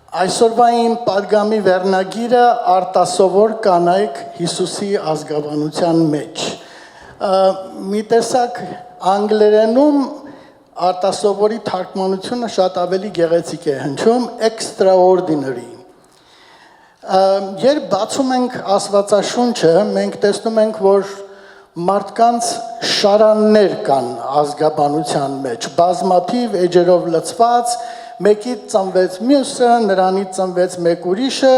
Այսօրվա իմ պատգամի վերնագիրը արտասովոր կանայք Հիսուսի ազգաբանության մեջ։ Մի տեսակ անգլերենում արտասովորի թարգմանությունը շատ ավելի գեղեցիկ է հնչում extraordinary։ Երբ բացում ենք Աստվածաշունչը, մենք տեսնում ենք, որ մարդկանց շարաններ կան ազգաբանության մեջ, բազմաթիվ էջերով լցված, մեկից ծնվեց մյուսը, նրանից ծնվեց մեկ ուրիշը,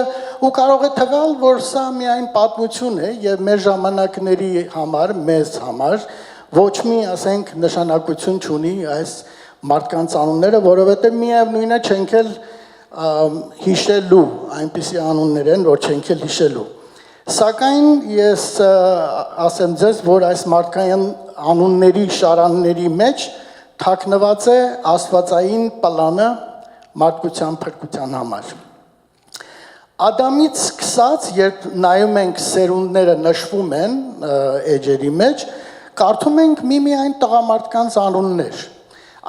ու կարող է թվալ, որ սա միայն պատմություն է եւ մեր ժամանակների համար, մեզ համար ոչ մի, ասենք, նշանակություն չունի այս մարդկանց անունները, որովհետեւ միևնույնն է չենք էլ հիշելու, այնպիսի անուններ են, որ չենք էլ հիշելու։ Սակայն ես ասեմ ձեզ, որ այս մարդկային անունների շարանների մեջ թաքնված է աստվածային պլանը մարդկության փրկության համար։ Ադամից սկսած, երբ նայում ենք սերունդները նշվում են էջերի մեջ, կարդում ենք միմիայն տղամարդկանց անուններ։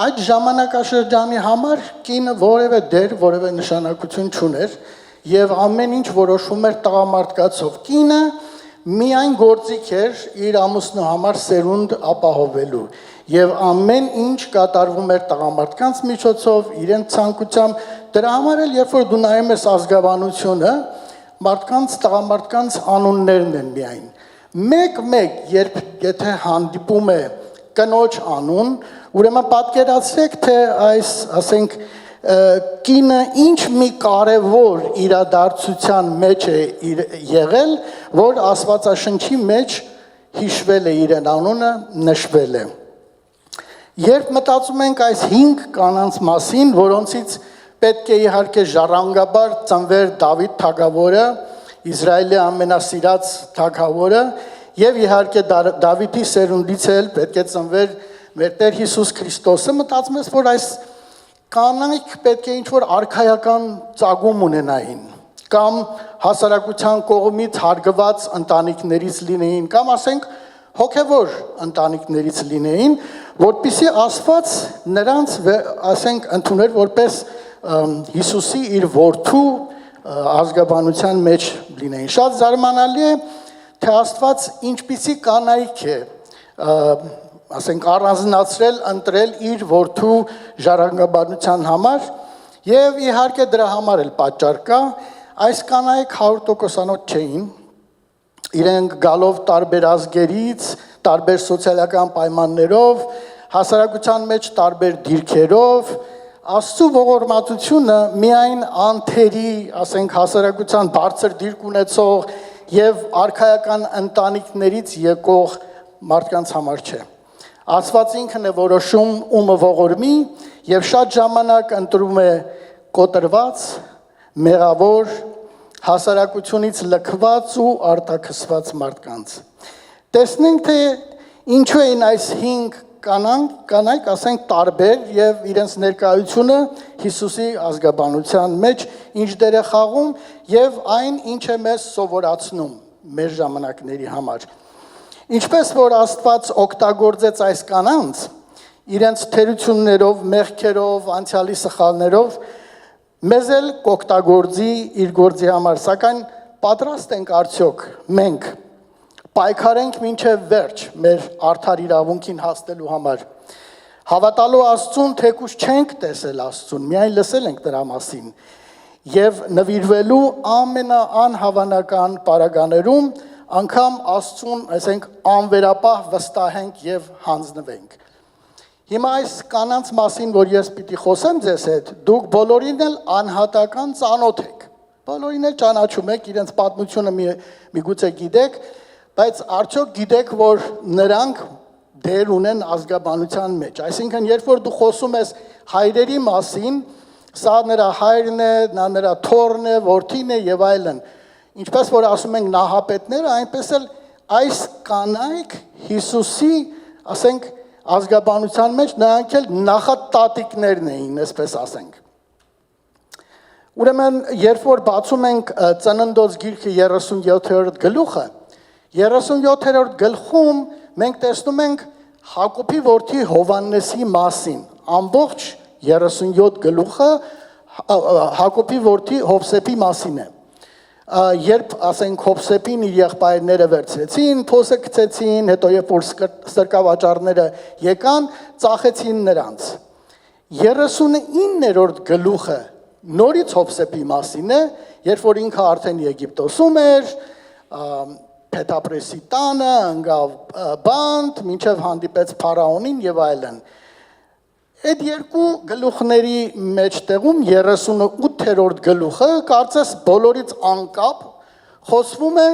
Այդ ժամանակաշրջանի համար կինը որևէ դեր, որևէ նշանակություն չուներ, եւ ամեն ինչ որոշվում էր տղամարդկացով։ Կինը միայն գործիք էր իր ամուսնու համար սերունդ ապահովելու եւ ամեն ինչ կատարվում էր տղամարդկանց միջոցով, իրենց ցանկությամբ։ Դրա համար էլ երբ որ դու նայում ես ազգաբանությունը, մարդկանց տղամարդկանց անուններն են միայն։ Մեկ-մեկ, երբ եթե հանդիպում է կնոջ անուն, ուրեմն պատկերացրեք, թե այս, ասենք, կինը ինչ մի կարևոր իրադարձության մեջ է եղել, որ Աստվածաշնչի մեջ հիշվել է իրեն անունը, նշվել է։ Երբ մտածում ենք այս 5 կանանց մասին, որոնցից պետք է իհարկե ժառանգաբար ծնվեր Դավիթ թագավորը, Իսրայելի ամենասիրած թագավորը, եւ իհարկե Դավիթի սերունդից էլ պետք է ծնվեր մեր Տեր Հիսուս Քրիստոսը, մտածում ես, որ այս կանայք պետք է ինչ-որ արքայական ծագում ունենային, կամ հասարակության կողմից հարգված ընտանիքներից լինեին, կամ ասենք հոգևոր ընտանիքներից լինեին, որպեսզի Աստված նրանց, ասենք, ընդուներ որպես Հիսուսի իր որդու ազգաբանության մեջ լինեին։ Շատ զարմանալի է, թե Աստված ինչպիսի կանայք է ասենք առանձնացրել, ընտրել իր որդու ժառանգաբանության համար եւ իհարկե դրա համար էլ պատճառ կա, այս կանայք 100%-անոց չէին, իրենք գալով տարբեր ազգերից, տարբեր սոցիալական պայմաններով, հասարակության մեջ տարբեր դիրքերով, Աստծո ողորմածությունը միայն անթերի, ասենք հասարակության բարձր դիրք ունեցող եւ արքայական ընտանիքներից եկող մարդկանց համար չէ։ Աստված ինքն է որոշում ումը ողորմի եւ շատ ժամանակ ընտրում է կոտրված, մեղավոր, հասարակությունից լքված ու արտաքսված մարդկանց։ Տեսնենք, թե ինչու են այս 5 կանայք, ասենք, տարբեր եւ իրենց ներկայությունը Հիսուսի ազգաբանության մեջ ինչ դեր է խաղում եւ այն ինչ է մեզ սովորացնում մեր ժամանակների համար։ Ինչպես որ Աստված օգտագործեց այս կանանց, իրենց թերություններով, մեղքերով, անցյալի սխալներով, մեզ էլ կօգտագործի իր գործի համար, սակայն պատրաստ ենք արդյոք մենք պայքարենք մինչև վերջ մեր արդար իրավունքին հասնելու համար։ Հավատալու Աստծուն, թեկուզ չենք տեսել Աստծուն, միայն լսել ենք նրա մասին, եւ նվիրվելու ամենաանհավանական պարագաներում անգամ Աստծուն, ասենք, անվերապահ վստահենք եւ հանձնվենք։ Հիմա այս կանանց մասին, որ ես պիտի խոսեմ ձեզ հետ, դուք բոլորին էլ անհատական ծանոթ եք։ Բոլորին էլ ճանաչում եք, իրենց պատմությունը միգուցե գիտեք, բայց արդյոք գիտեք, որ նրանք դեր ունեն ազգաբանության մեջ։ Այսինքն, երբ որ դու խոսում ես հայրերի մասին, սա նրա հայրն է, նա նրա թոռն է, որդին է եւ այլն։ Ինչպես որ ասում ենք նահապետները, այնպես էլ այս կանայք Հիսուսի, ասենք, ազգաբանության մեջ նրանք էլ նախատատիկներն էին, այսպես ասենք։ Ուրեմն, երբ որ բացում ենք Ծննդոց գիրքը 37-րդ գլուխը, 37-րդ գլխում մենք տեսնում ենք Հակոբի որդի Հովհաննեսի մասին, ամբողջ 37 գլուխը Հակոբի որդի Հովսեփի մասին է։ Երբ ասենք Հովսեփին իր եղբայրները վերցրեցին, փոսը գցեցին, հետո երբ որ սրկավաճառները եկան, ծախեցին նրանց։ 39-րդ գլուխը նորից Հովսեփի մասին է, երբ որ ինքը արդեն Եգիպտոսում էր, Փեթապրեսի տանը, ընկավ բանտ, մինչև հանդիպեց փարաոնին եւ այլն։ Այդ երկու գլուխների մեջտեղում 38-րդ գլուխը կարծես բոլորից անկապ խոսվում է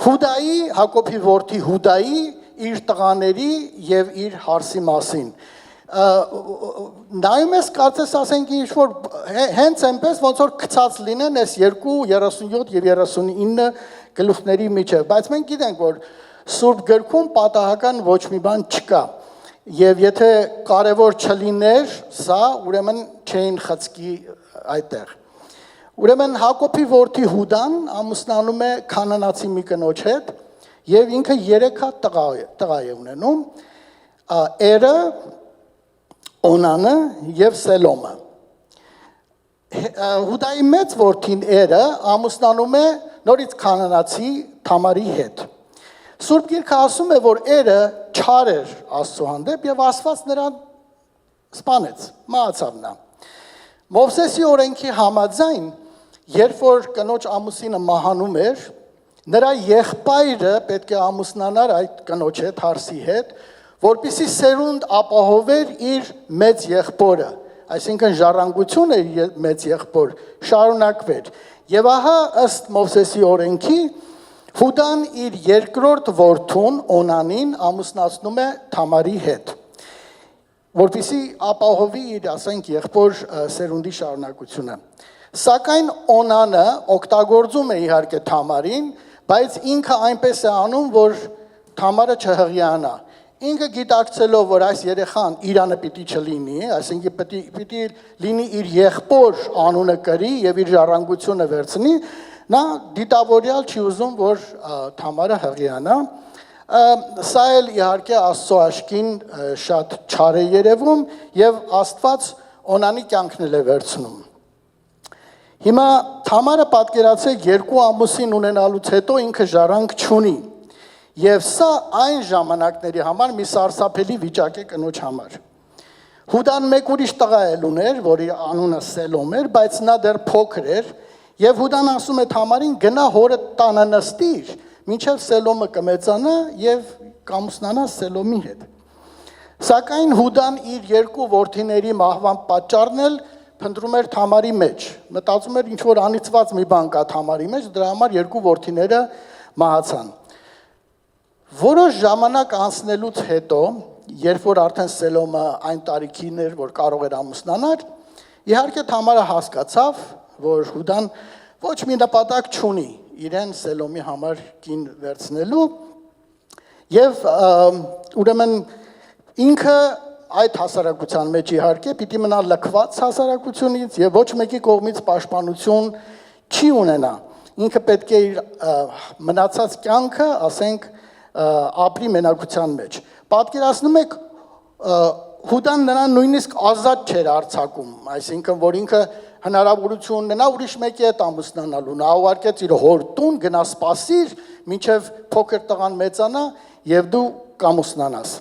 Հուդայի, Հակոբի որդի Հուդայի, իր տղաների եւ իր հարսի մասին։ Նայում ես կարծես ասենք ինչ որ հենց այնպես ոնց որ գցած լինեն այս 2 37 եւ 39 գլուխների միջև, բայց մենք գիտենք որ Սուրբ գրքում պատահական ոչ մի բան չկա։ Եվ եթե կարևոր չլիներ սա, ուրեմն չէին խցկի այդտեղ։ Ուրեմն Հակոբի որդի Հուդան ամուսնանում է կանանացի մի կնոջ հետ եւ ինքը 3 հատ տղա է ունենում, Էրը, Օնանը եւ Սելոմը։ Հուդայի մեծ որդին Էրը ամուսնանում է նորից կանանացի Թամարի հետ։ Սուրբ Գիրքը ասում է, որ Էրը չար էր Աստծո հանդեպ եւ Աստված նրան սպանեց, մահացավ նա։ Մովսեսի օրենքի համաձայն, երբ որ կնոջ ամուսինը մահանում էր, նրա եղբայրը պետք է ամուսնանար այդ կնոջ հետ, հարսի հետ, որպեսզի սերունդ ապահովեր իր մեծ եղբորը, այսինքն ժառանգությունը իր մեծ եղբոր շարունակվեր։ Եվ ահա ըստ Մովսեսի օրենքի Հուդան իր երկրորդ որդուն Օնանին ամուսնացնում է Թամարի հետ, որպեսզի ապահովի իր, ասենք, եղբոր սերունդի շարունակությունը։ Սակայն Օնանը օգտագործում է իհարկե Թամարին, բայց ինքը այնպես է անում, որ Թամարը չհղիանա։ Ինքը գիտակցելով, որ այս երեխան Իրանը պիտի չլինի, այսինքն պիտի լինի իր եղբոր անունը կրի եւ իր ժառանգությունը վերցնի, նա դիտավորյալ չի ուզում, որ Թամարը հղիանա։ Սա էլ իհարկե Աստծո աշկին շատ չար է երևում եւ Աստված Օնանի կյանքն է վերցնում։ Հիմա Թամարը պատկերացրեք 2 ամուսին ունենալուց հետո ինքը ժառանգ չունի։ Եվ սա այն ժամանակների համար մի սարսափելի վիճակ է կնոջ համար։ Հուդան մեկ ուրիշ տղա էլ ուներ, որի անունը Սելոմ էր, բայց նա դեռ փոքր էր, եւ Հուդան ասում է Թամարին գնա հորը տանը նստիր, մինչև Սելոմը կմեծանա եւ կամուսնանա Սելոմի հետ։ Սակայն Հուդան իր 2 որդիների մահվան պատճառն էլ փնտրում էր Թամարի մեջ։ Մտածում էր ինչ որ անիծված մի բան կա Թամարի մեջ, դրա համար 2 որդիները մահացան։ Որոշ ժամանակ անցնելուց հետո, երբ որ արդեն Սելոմը այն տարիքին էր, որ կարող էր ամուսնանալ, իհարկե Թամարը հասկացավ, որ Հուդան ոչ մի նպատակ չունի իրեն Սելոմի համար կին վերցնելու, եւ ուրեմն ինքը այդ հասարակության մեջ իհարկե պիտի մնա լքված հասարակությունից եւ ոչ մեկի կողմից պաշտպանություն չի ունենա։ Ինքը պետք է իր մնացած կյանքը, ասենք, ապրի մենակության մեջ։ Պատկերացնում եք Հուդան նրան նույնիսկ ազատ չէր արձակում, այսինքն որ ինքը հնարավորություն ունենա ուրիշ մեկի հետ ամուսնանալու, նա ուղարկեց իր հոր տուն, գնա սպասիր, մինչև փոքր տղան մեծանա եւ դու կամուսնանաս։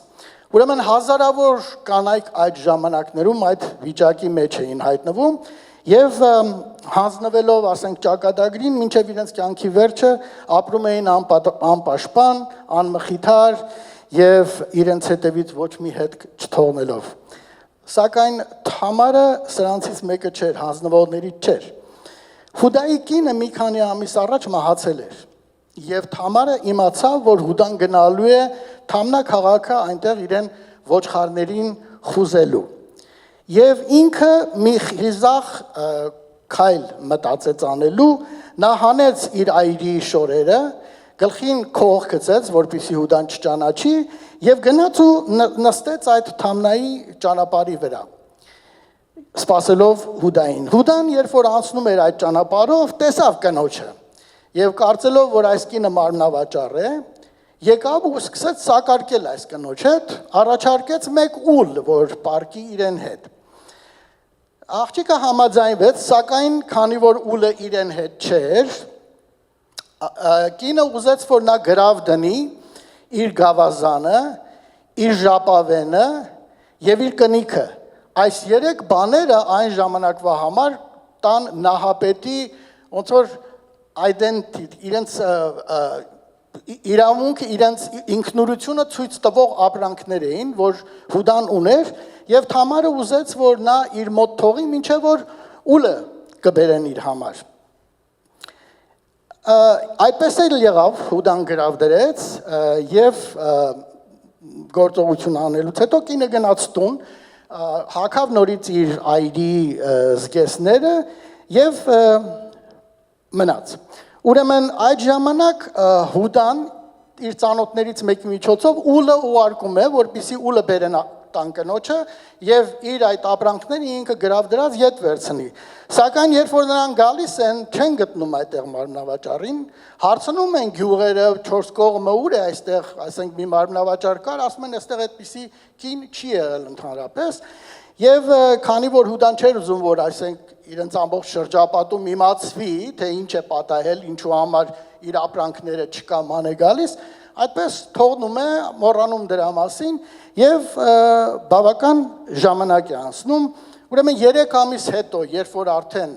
Ուրեմն հազարավոր կանայք այդ ժամանակներում այդ վիճակի մեջ էին հայտնվում եւ հանձնվելով, ասենք, ճակատագրին, մինչև իրենց կյանքի վերջը ապրում էին անպաշտպան, անմխիթար եւ իրենց հետևից ոչ մի հետք չթողնելով։ Սակայն Թամարը սրանցից մեկը չէր, հանձնվողներից չէր։ Հուդայի կինը մի քանի ամիս առաջ մահացել էր եւ Թամարը իմացավ, որ Հուդան գնալու է Թամնա քաղաքը այնտեղ իրեն ոչխարներին խուզելու։ Եվ ինքը մի խիզախ քայլ մտածեց անելու, նա հանեց իր այրի շորերը, գլխին քող գցեց, որպեսզի Հուդան չճանաչի, եւ գնաց ու նստեց այդ Թամնայի ճանապարհի վրա, սպասելով Հուդային։ Հուդան, երբ որ անցնում էր այդ ճանապարհով, տեսավ կնոջը եւ կարծելով, որ այս կինը մարմնավաճառ է, եկավ ու սկսեց սակարկել այս կնոջ հետ, առաջարկեց մեկ ուլ, որ պարկի իրեն հետ։ Աղջիկը համաձայնվեց, սակայն քանի որ ուլը իրեն հետ չէր, կինը ուզեց, որ նա գրավ դնի իր գավազանը, իր ժապավենը եւ իր կնիքը։ Այս երեք բաները այն ժամանակվա համար տան նահապետի ոնց որ identity, իրենց իրավունքը, իրենց ինքնուրությունը ցույց տվող ապրանքներ էին, որ Հուդան ուներ, եւ Թամարը ուզեց, որ նա իր մոտ թողի, մինչեւ որ ուլը կբերեն իր համար։ Այդպես էլ եղավ, Հուդան գրավ դրեց եւ գործողություն անելուց հետո կինը գնաց տուն, հագավ նորից իր այրի զգեստները եւ մնաց։ Ուրեմն այդ ժամանակ Հուդան իր ծանոթներից մեկի միջոցով ուլը ուղարկում է, որպեսզի ուլը բերեն տան կնոջը եւ իր այդ ապրանքները ինքը գրավ դրած ետ վերցնի։ Սակայն երբ որ նրանք գալիս են, չեն գտնում այդտեղ մարմնավաճառին, հարցնում են գյուղերը 4 կողմը ուր է այստեղ, ասենք մի մարմնավաճառ կար, ասում են այստեղ այդպիսի կին չի եղել ընդհանրապես։ Եվ քանի որ Հուդան չէր ուզում, որ այսենք իրենց ամբողջ շրջապատում իմացվի, թե ինչ է պատահել, ինչու համար իր ապրանքները չկա ման է գալիս, այդպես թողնում է, մոռանում դրա մասին եւ բավական ժամանակ է անցնում։ Ուրեմն 3 ամիս հետո, երբ որ արդեն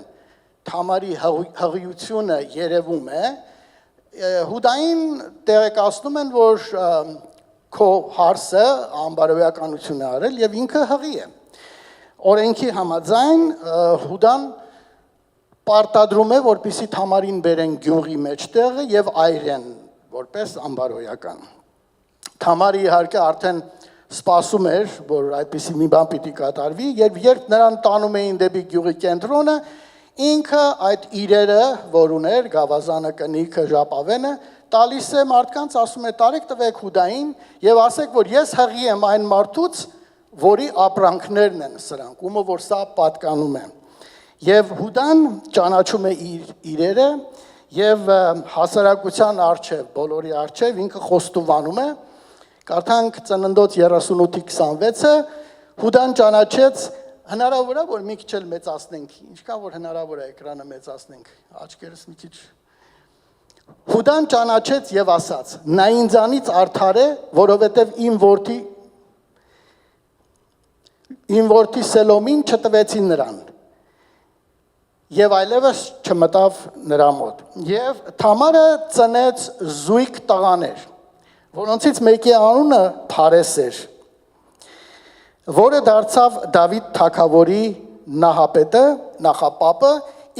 Թամարի հղիությունը երևում է, Հուդային տեղեկացնում են, որ քո հարսը անբարոյականություն է արել եւ ինքը հղի է։ Օրենքի համաձայն Հուդան պարտադրում է, որպեսզի Թամարին բերեն գյուղի մեջտեղը եւ այրեն որպես անբարոյական։ Թամարը իհարկե արդեն սպասում էր, որ այդպիսի մի բան պիտի կատարվի, երբ նրան տանում էին դեպի գյուղի կենտրոնը, ինքը այդ իրերը, որ ուներ, գավազանը, կնիքը, ժապավենը, տալիս է մարդկանց, ասում է տարեք տվեք Հուդային եւ ասեք, որ ես հղի եմ այն մարդուց, որի ապրանքներն են սրանք, ումը որ սա պատկանում է։ Եվ Հուդան ճանաչում է իր իրերը եւ հասարակության արչեւ, բոլորի արչեւ ինքը խոստովանում է։ Կարդանք Ծննդոց 38:26-ը, Հուդան ճանաչեց, հնարավոր է որ մի քիչ էլ մեծացնենք, ինչքան որ հնարավոր է էկրանը մեծացնենք, աչքերս մի քիչ։ Հուդան ճանաչեց եւ ասաց. նա ինձանից արդար է, որովհետեւ իմ որդի Սելոմին չտվեցին նրան եւ այլևս չմտավ նրա մոտ։ Եվ Թամարը ծնեց զույգ տղաներ, որոնցից մեկի անունը Փարես էր, որը դարձավ Դավիթ թագավորի նահապետը, նախապապը,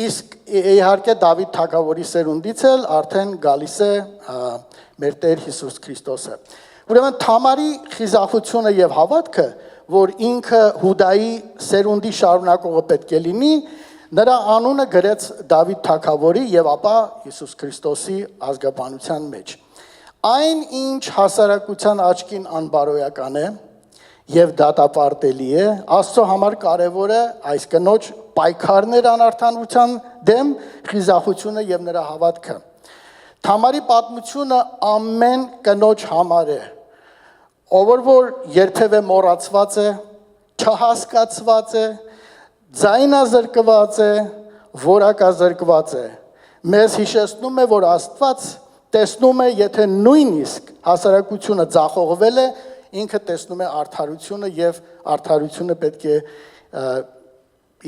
իսկ իհարկե Դավիթ թագավորի սերունդից էլ արդեն գալիս է մեր Տեր Հիսուս Քրիստոսը։ Ուրեմն Թամարի խիզախությունը եւ հավատքը, որ ինքը Հուդայի սերունդի շարունակողը պետք է լինի, նրա անունը գրեց Դավիթ թագավորի եւ ապա Հիսուս Քրիստոսի ազգաբանության մեջ։ Այն ինչ հասարակության աչքին անբարոյական է եւ դատապարտելի է, Աստծո համար կարեւոր է այս կնոջ պայքարներ անարդարության դեմ, խիզախությունը եւ նրա հավատքը։ Թամարի պատմությունը ամեն կնոջ համար է, ով որ երբևէ մոռացված է, չհասկացված է, ձայնազրկված է, որակազրկված է։ Մեզ հիշեցնում է, որ Աստված տեսնում է, եթե նույնիսկ հասարակությունը ձախողվել է, ինքը տեսնում է արդարությունը եւ արդարությունը պետք է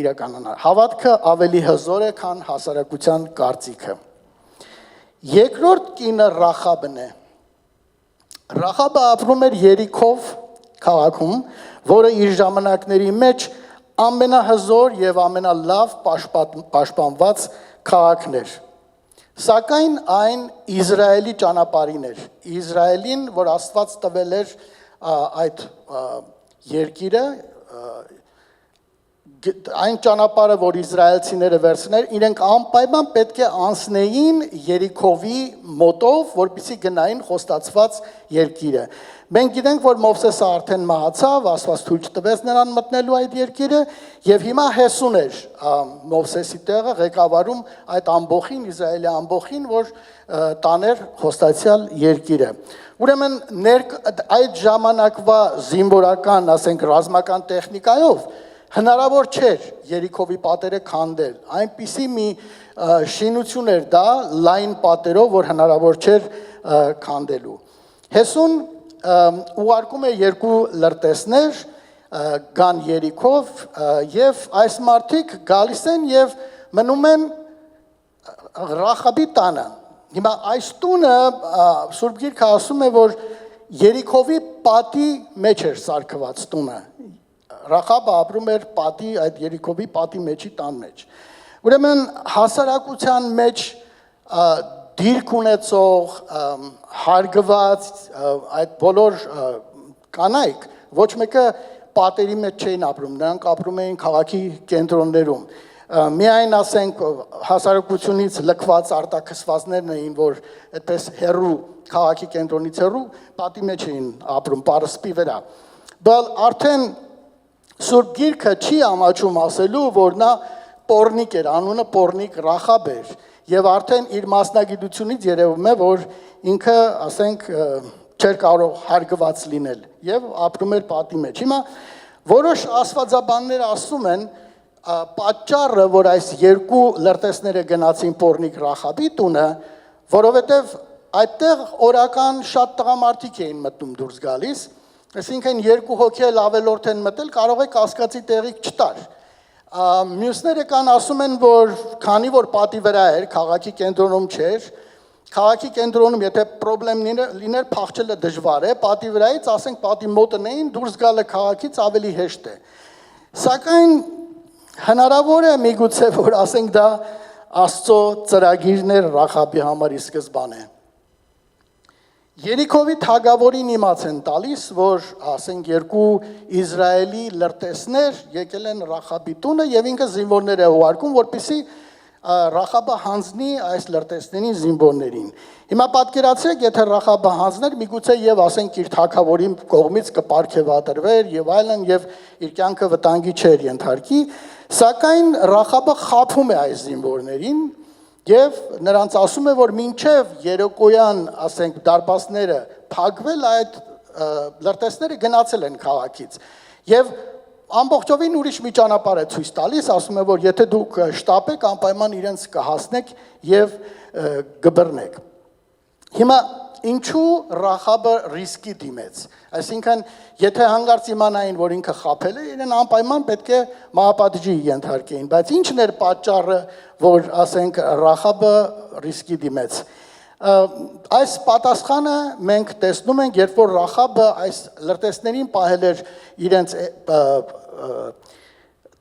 իրականանա։ Հավատքը ավելի հզոր է, քան հասարակության կարծիքը։ Երկրորդ կինը Ռախաբն է։ Ռախաբը ապրում էր Երիքով քաղաքում, որը իր ժամանակների մեջ ամենահզոր եւ ամենալավ պաշտպանված քաղաքն էր։ Սակայն այն Իսրայելի ճանապարհին էր։ Իսրայելին, որ Աստված տվել էր այդ երկիրը, այն ճանապարհը, որ իսրայելցիները վերցներ, իրենք անպայման պետք է անցնեին Երիքովի մոտով, որպեսզի գնային խոստացված երկիրը։ Մենք գիտենք, որ Մովսեսը արդեն մահացավ, Աստված թույլ չտվեց նրան մտնելու այդ երկիրը, եւ հիմա Հեսուն էր Մովսեսի տեղը ղեկավարում այդ ամբոխին, Իսրայելի ամբոխին, որ տաներ խոստացյալ երկիրը։ Ուրեմն այդ ժամանակվա զինվորական, ասենք ռազմական տեխնիկայով հնարավոր չէր Երիքովի պատերը քանդել, այնպիսի մի շինություն էր դա լայն պատերով, որ հնարավոր չէր քանդելու։ Հեսուն ուղարկում է երկու լրտեսներ գան Երիքով եւ այս մարդիկ գալիս են եւ մնում են Ռախաբի տանը։ Հիմա այս տունը Սուրբ Գիրքը ասում է, որ Երիքովի պատի մեջ էր սարքված տունը։ Ռախաբը ապրում էր պատի, այդ Երիքովի պատի մեջի տան մեջ։ Ուրեմն հասարակության մեջ դիրք ունեցող, հարգված այդ բոլոր կանայք ոչ մեկը պատերի մեջ չէին ապրում, նրանք ապրում էին քաղաքի կենտրոններում։ Միայն ասենք հասարակությունից լքված արտաքսվածներն էին, որ այդպես հեռու քաղաքի կենտրոնից հեռու պատի մեջ էին ապրում, պարսպի վրա։ Բայց արդեն Սուրբ Գիրքը չի ամաչում ասելու, որ նա պորնիկ էր, անունը պորնիկ Ռախաբ էր, եւ արդեն իր մասնագիտությունից երևում է, որ ինքը, ասենք, չէր կարող հարգված լինել եւ ապրում էր պատի մեջ։ Հիմա որոշ աստվածաբաններ ասում են, պատճառը, որ այս երկու լրտեսները գնացին պորնիկ Ռախաբի տունը, որովհետեւ այդտեղ օրական շատ տղամարդիկ էին մտնում դուրս գալիս, այսինքն երկու հոգի էլ ավելորդ են մտել, կարող է կասկածի տեղիք չտար։ Մյուսները կան ասում են, որ քանի որ պատի վրա էր, քաղաքի կենտրոնում չէր, քաղաքի կենտրոնում եթե պրոբլեմ լիներ, փախչելը դժվար է, պատի վրայից, ասենք պատի մոտն էին, դուրս գալը քաղաքից ավելի հեշտ է։ Սակայն հնարավոր է միգուցե, որ ասենք դա Աստծո ծրագիրն էր Ռախաբի համար ի սկզբանե։ Երիքովի թագավորին իմաց են տալիս, որ ասենք երկու Իսրայելի լրտեսներ եկել են Ռախաբի տունը եւ ինքը զինվորներ է ուղարկում, որպեսզի Ռախաբը հանձնի այս լրտեսներին զինվորներին։ Հիմա պատկերացրեք, եթե Ռախաբը հանձներ, միգուցե եւ ասենք իր թագավորի կողմից կպարգևատրվեր եւ այլն եւ իր կյանքը վտանգի չէր ենթարկի, սակայն Ռախաբը խաբում է այս զինվորներին եւ նրանց ասում է, որ մինչեւ երեկոյան, ասենք, դարպասները փակվել այդ լրտեսները գնացել են քաղաքից։ Եվ ամբողջովին ուրիշ մի ճանապարհ է ցույց տալիս, ասում է, որ եթե դուք շտապեք, անպայման իրենց կհասնեք եւ կբռնեք։ Հիմա ինչու Ռախաբը ռիսկի դիմեց։ Այսինքն, եթե հանգարց իմանային, որ ինքը խաբել է, իրեն անպայման պետք է մահապատժի ենթարկեին, բայց ի՞նչն էր պատճառը, որ ասենք Ռախաբը ռիսկի դիմեց։ Այս պատասխանը մենք տեսնում ենք, երբ որ Ռախաբը այս լրտեսներին պահել էր իրենց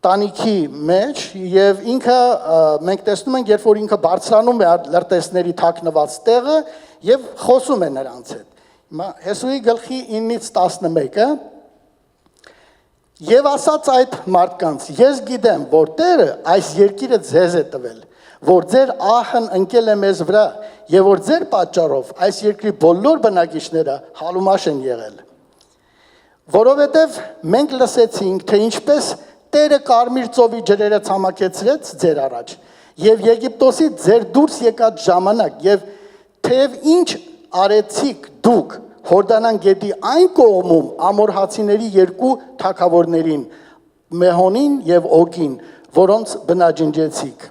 տանիքի մեջ եւ ինքը մենք տեսնում ենք, երբ որ ինքը բարձրանում է լրտեսների թաքնված տեղը եւ խոսում է նրանց հետ։ Հիմա Հեսուի գլխի 9-ից 11-ը եւ ասաց այդ մարդկանց. ես գիտեմ, որ Տերը այս երկիրը ձեզ է տվել, որ ձեր ահն ընկել է մեզ վրա եւ որ ձեր պատճառով այս երկրի բոլոր բնակիչները հալումաշ են եղել։ Որովհետեւ մենք լսեցինք, թե ինչպես Տերը Կարմիր ծովի ջրերը ցամաքեցրեց ձեր առաջ եւ Եգիպտոսի ձեր դուրս եկած ժամանակ եւ թեև ինչ արեցիք դուք Հորդանան գետի այն կողմում ամորհացիների երկու թագավորներին Մեհոնին եւ Օգին, որոնց բնաջնջեցիք։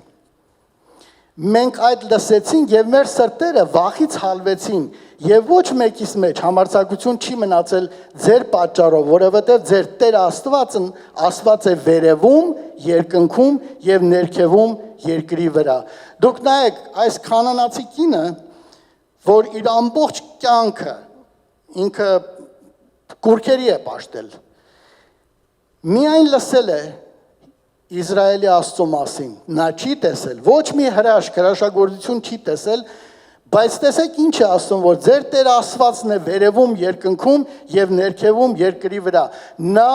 Մենք այդ լսեցինք եւ մեր սրտերը վախից հալվեցին եւ ոչ մեկիս մեջ համարձակություն չի մնացել ձեր պատճառով, որովհետեւ ձեր Տեր Աստվածն Աստված է վերևում, երկնքում եւ ներքևում երկրի վրա։ Դուք նայեք, այս կանանացի կինը, որ իր ամբողջ կյանքը ինքը կուրքերի է պաշտել, միայն լսել է Իսրայելի Աստծո մասին, նա չի տեսել, ոչ մի հրաշագործություն չի տեսել, բայց տեսեք ինչ է ասում, որ ձեր Տեր Աստվածն է վերևում երկնքում եւ ներքևում երկրի վրա։ Նա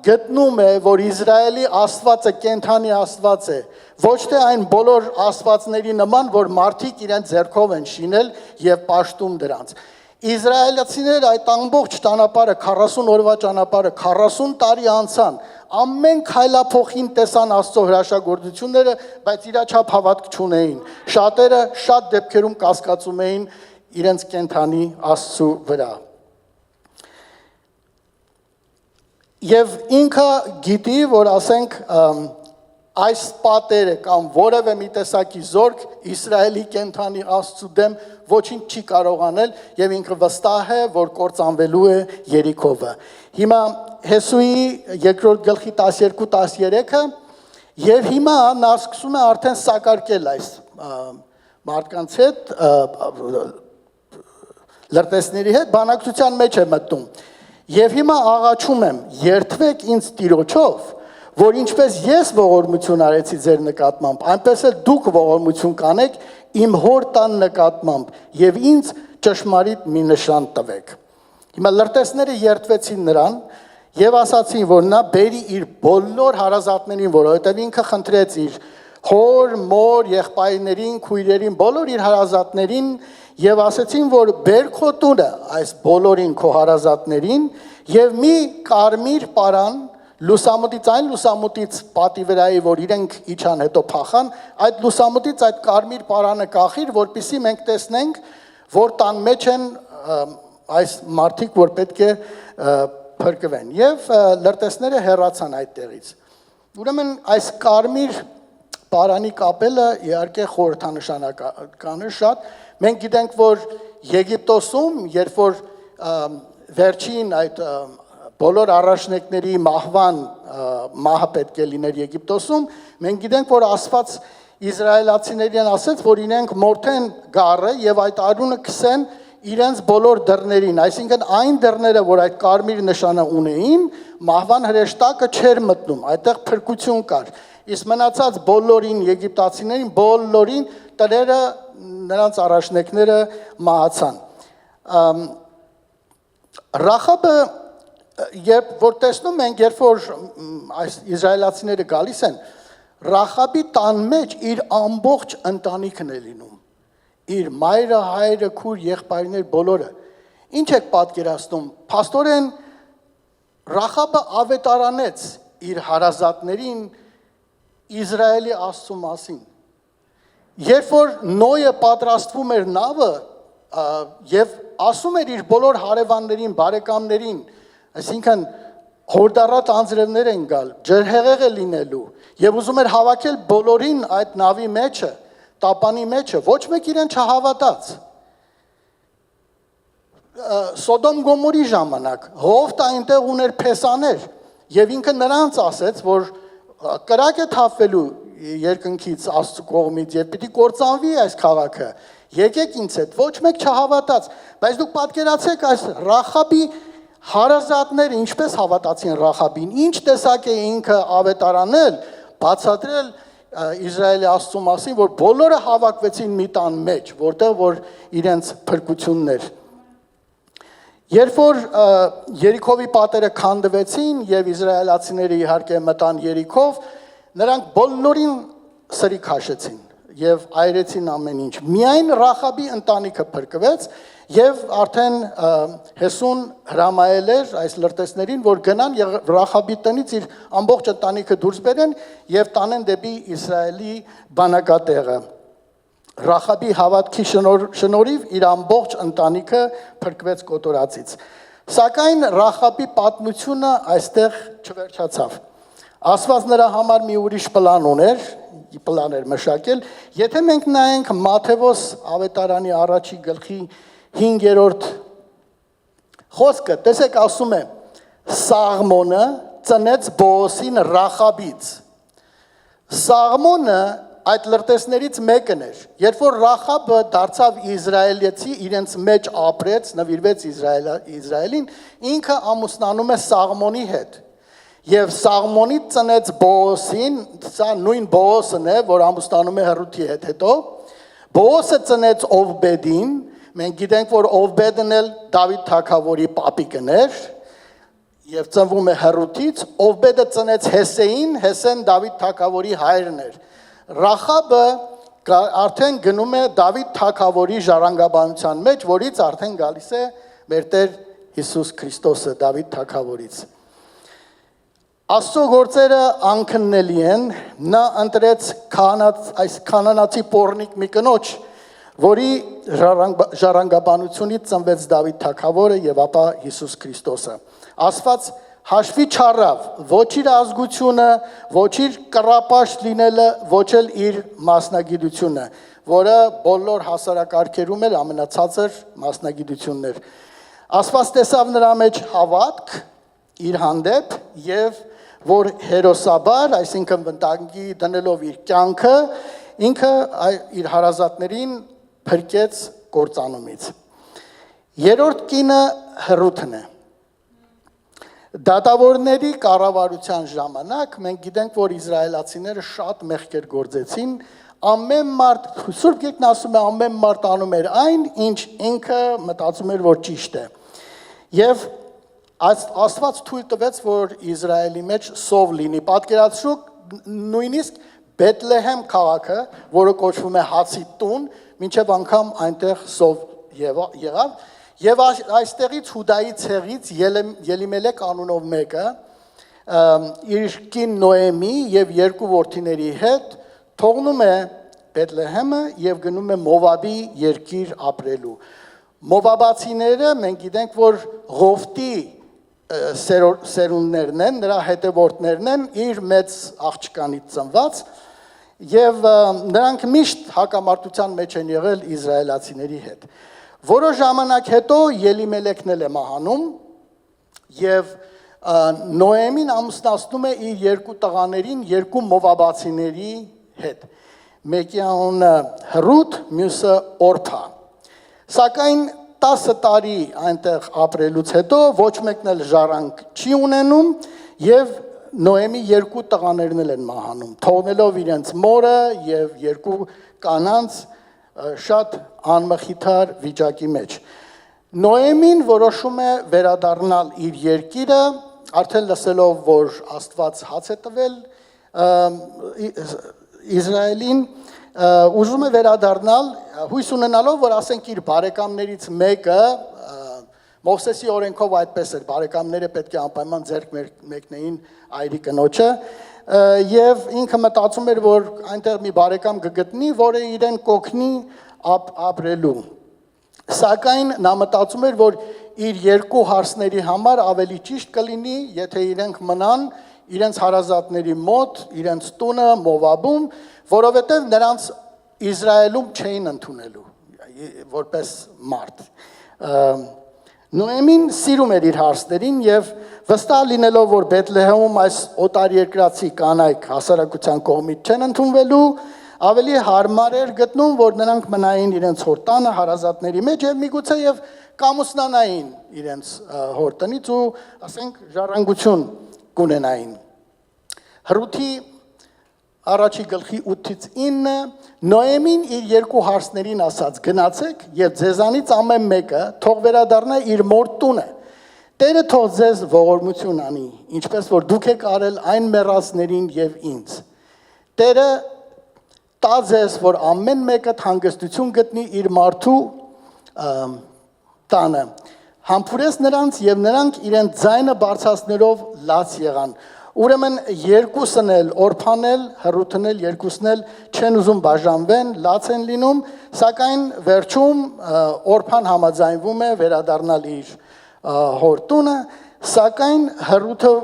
գտնում է, որ Իսրայելի Աստվածը կենթանի Աստված է, ոչ թե այն բոլոր աստվածների նման, որ մարդիկ իրենց ձեռքով են շինել եւ պաշտում դրանց։ Իսրայելացիները այդ ամբողջ ճանապարհը 40 օրվա ճանապարհը 40 տարի անցան, ամեն քայլափոխին տեսան Աստծո հրաշագործությունները, բայց իրաչափ հավատք չունեին։ Շատերը շատ դեպքերում կասկածում էին իրենց կենթանի Աստծո վրա։ Եվ ինքը գիտի, որ ասենք այս պատերը կամ որևէ մի տեսակի զորք Իսրայելի կենթանի Աստծու դեմ ոչինչ չի կարող անել եւ ինքը վստահ է, որ կործանվելու է Երիքովը։ Հիմա Հեսուի երկրորդ գլխի 12-13-ը եւ հիմա նա սկսում է արդեն սակարկել այս մարդկանց հետ լրտեսների հետ բանակցության մեջ է մտնում։ Եվ հիմա աղաչում եմ, երթվեք ինձ Տիրոջով, որ ինչպես ես ողորմություն արեցի ձեր նկատմամբ, այնպես էլ դուք ողորմություն կանեք իմ հոր տան նկատմամբ եւ ինձ ճշմարիտ մի նշան տվեք։ Հիմա լրտեսները երթվեցին նրան եւ ասացին, որ նա բերի իր բոլոր հարազատներին, որովհետեւ ինքը խնդրեց իր հոր, մոր, եղբայրներին, քույրերին, բոլոր իր հարազատներին եւ ասեցին, որ բեր քո տունը այս բոլորին քո հարազատներին եւ մի կարմիր պարան լուսամուտից այն լուսամուտից պատի վրայի, որ իրենք իջան հետո փախան, այդ լուսամուտից այդ կարմիր պարանը կախիր, որպեսզի մենք տեսնենք, որ տան մեջ են այս մարդիկ, որ պետք է փրկվեն։ Եվ լրտեսները հեռացան այդտեղից։ Ուրեմն այս կարմիր պարանի կապելը իհարկե խորհրդանշական է շատ։ Մենք գիտենք, որ Եգիպտոսում, երբ որ վերջին այդ բոլոր առաջնեկների մահվան մահը պետք է լիներ Եգիպտոսում, մենք գիտենք, որ Աստված իսրայելացիներին ասեց, որ իրենք մորթեն գառը եւ այդ արյունը քսեն իրենց բոլոր դռներին, այսինքն այն դռները, որ այդ կարմիր նշանը ունեին, մահվան հրեշտակը չէր մտնում, այդտեղ փրկություն կար։ Իսկ մնացած բոլորին եգիպտացիներին, բոլորին տները նրանց առաջնեկները մահացան։ Ռախաբը երբ որ տեսնում ենք, երբ որ այս իսրայելացիները գալիս են, Ռախաբի տան մեջ իր ամբողջ ընտանիքն է լինում։ Իր մայրը, հայրը, քույր, եղբայրներ բոլորը։ Ինչ եք պատկերացնում։ Փաստորեն Ռախաբը ավետարանեց իր հարազատներին Իսրայելի Աստծու մասին։ Երբ որ Նոյը պատրաստվում էր նավը եւ ասում էր իր բոլոր հարևաններին, բարեկամներին, այսինքն հորդառատ անձրևներ են գալ, ջրհեղեղ է լինելու եւ ուզում էր հավաքել բոլորին այդ նավի մեջը, տապանի մեջը, ոչ մեկ իրեն չհավատաց։ Սոդոմ Գոմորի ժամանակ Հովտը այնտեղ ուներ փեսաներ եւ ինքը նրանց ասեց, որ կրակ է թափվելու երկնքից Աստծու կողմից եւ պիտի կործանվի այս քաղաքը։ Եկեք ինձ հետ, ոչ մեկ չհավատաց, բայց դուք պատկերացեք այս Ռախաբի հարազատները ինչպես հավատացին Ռախաբին, ինչ տեսակ է ինքը ավետարանել, բացատրել Իսրայելի Աստծու մասին, որ բոլորը հավաքվեցին մի տան մեջ, որտեղ որ իրենց փրկությունն էր։ Երբ որ Երիքովի պատերը քանդվեցին եւ իսրայելացիները իհարկե մտան Երիքով, նրանք բոլորին սրի քաշեցին եւ այրեցին ամեն ինչ։ Միայն Ռախաբի ընտանիքը փրկվեց եւ արդեն Հեսուն հրամայել էր այս լրտեսներին, որ գնան Ռախաբի տնից իր ամբողջ ընտանիքը դուրս բերեն եւ տանեն դեպի Իսրայելի բանակատեղը։ Ռախաբի հավատքի շնորհիվ իր ամբողջ ընտանիքը փրկվեց կոտորածից։ Սակայն Ռախաբի պատմությունը այստեղ չվերջացավ։ Աստված նրա համար մի ուրիշ պլան էր մշակել։ Եթե մենք նայենք Մատթեոս ավետարանի առաջի գլխի 5-րդ խոսքը, տեսեք ասում է. Սաղմոնը ծնեց Բոոսին Ռախաբից։ Սաղմոնը այդ լրտեսներից մեկն էր։ Երբ որ Ռախաբը դարձավ իսրայելացի, իրենց մեջ ապրեց, նվիրվեց Իսրայելին, ինքը ամուսնանում է Սաղմոնի հետ։ Եվ Սաղմոնի ծնեց Բոոսին, սա նույն Բոոսն է, որ ամուսնանում է Հռութի հետ հետո։ Բոոսը ծնեց Օվբեդին, մենք գիտենք, որ Օվբեդն էլ Դավիթ թագավորի պապիկն էր, եւ ծնվում է Հռութից, Օվբեդը ծնեց Հեսեին, Հեսեն Դավիթ թագավորի հայրն էր։ Ռախաբը արդեն գնում է Դավիթ թագավորի ժառանգաբանության մեջ, որից արդեն գալիս է մեր Տեր Հիսուս Քրիստոսը Դավիթ թագավորից։ Աստծո գործերը անքննելի են, նա ընտրեց այս կանանացի պոռնիկ մի կնոջ, որի ժառանգաբանությունից ծնվեց Դավիթ թագավորը եւ ապա Հիսուս Քրիստոսը։ Աստված հաշվի չառավ ոչ իր ազգությունը, ոչ իր կռապաշտ լինելը, ոչ էլ իր մասնագիտությունը, որը բոլոր հասարակարգերում էլ ամենացածր մասնագիտությունն էր։ Աստված տեսավ նրա մեջ հավատք իր հանդեպ եւ որ հերոսաբար, այսինքն վտանգի դնելով իր կյանքը, ինքը իր հարազատներին փրկեց կործանումից։ Երրորդ կինը Հռութն է։ Դատավորների կառավարության ժամանակ մենք գիտենք, որ իսրայելացիները շատ մեղքեր գործեցին, ամեն մարդ, Սուրբ Գիրքն ասում է, ամեն մարդ անում էր այն, ինչ ինքը մտածում էր, որ ճիշտ է։ Եվ Աստված թույլ տվեց, որ Իսրայելի մեջ սով լինի։ Պատկերացրու նույնիսկ Բեթլեհեմ քաղաքը, որը կոչվում է հացի տուն, մինչև անգամ այնտեղ սով եղավ, եւ այստեղից Հուդայի ցեղից Ելիմելեկ անունով մեկը իր կին Նոեմի եւ երկու որդիների հետ թողնում է Բեթլեհեմը եւ գնում է Մովաբի երկիր ապրելու։ Մովաբացիները մենք գիտենք, որ Ղովտի սերունդներն են, նրա հետևորդներն են, իր մեծ աղջկանից ծնված եւ նրանք միշտ հակամարտության մեջ են եղել իսրայելացիների հետ։ Որոշ ժամանակ հետո Ելիմելեքն էլ է մահանում եւ Նոեմին ամուսնացնում է իր երկու տղաներին երկու մովաբացիների հետ։ Մեկի անունը Հռութ, մյուսը Օրփա։ Սակայն 10 տարի այնտեղ ապրելուց հետո ոչ մեկն էլ ժառանգ չի ունենում եւ Նոեմի երկու տղաներն էլ են մահանում, թողնելով իրենց մորը եւ երկու կանանց շատ անմխիթար վիճակի մեջ։ Նոեմին որոշում է վերադառնալ իր երկիրը, արդեն լսելով, որ Աստված հաց է տվել Իսրայելին, ուզում է վերադառնալ, հույս ունենալով, որ ասենք իր բարեկամներից մեկը, Մովսեսի օրենքով այդպես էր, բարեկամները պետք է անպայման ձեռք մեկնեին այրի կնոջը, եւ ինքը մտածում էր, որ այնտեղ մի բարեկամ կգտնի, որը իրեն կօգնի ապրելու։ Սակայն նա մտածում էր, որ իր երկու հարսների համար ավելի ճիշտ կլինի, եթե իրենք մնան իրենց հարազատների մոտ, իրենց տունը Մովաբում, որովհետև նրանց Իսրայելում չէին ընդունելու որպես մարդ։ Նոեմին սիրում էր իր հարսներին եւ վստահ լինելով, որ Բեթլեհեմում այս օտարերկրացի կանայք հասարակության կողմից չեն ընդունվելու, ավելի հարմար էր գտնում, որ նրանք մնային իրենց հորտանը հարազատների մեջ եւ միգուցե եւ կամուսնանային իրենց հորտնից ու ասենք ժառանգություն կունենային։ Հռութի առաջի գլխի 8-ից 9 Նոեմին իր երկու հարսներին ասաց. գնացեք եւ ձեզանից ամեն մեկը թող վերադառնա իր մոր տունը։ Տերը թող ձեզ ողորմություն անի, ինչպես որ դուք եք արել այն մեռածներին եւ ինձ։ Տերը տա ձեզ, որ ամեն մեկը հանգստություն գտնի իր մարդու տանը։ Համբուրեց նրանց եւ նրանք իրենց ձայնը բարձրացնելով լաց եղան։ Ուրեմն երկուսն էլ, Օրփան էլ, Հռութն էլ, երկուսն էլ չեն ուզում բաժանվեն, լաց են լինում, սակայն վերջում Օրփան համաձայնվում է վերադառնալ իր հորտունը, սակայն Հռութը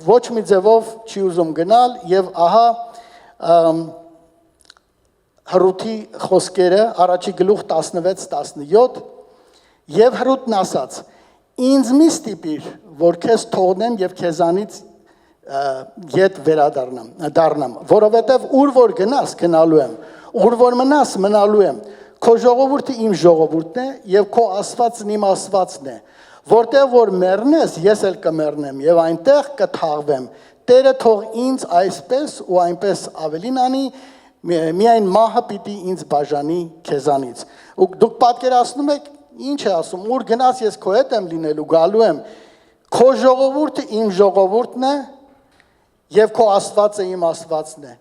ոչ մի ձևով չի ուզում գնալ եւ ահա Հռութի խոսքերը առաջի գլուխ 16-17 եւ Հռութն ասաց. ինձ մի ստիպիր, որ քեզ թողնեմ եւ քեզանից ետ վերադառնամ, որովհետև ուր որ գնաս գնալու եմ, ուր որ մնաս մնալու եմ, քո ժողովուրդը իմ ժողովուրդն է եւ քո Աստվածն իմ Աստվածն է, որտեղ որ մեռնես, ես էլ կմեռնեմ եւ այնտեղ կթաղվեմ, Տերը թող ինձ այսպես ու այնպես ավելին անի, միայն մահը պիտի ինձ բաժանի քեզանից։ Ու դուք պատկերացնում եք ինչ է ասում, ուր գնաս ես քո հետ եմ լինելու, գալու եմ, քո ժողովուրդը իմ ժողովուրդն է եւ քո Աստվածը իմ Աստվածն է։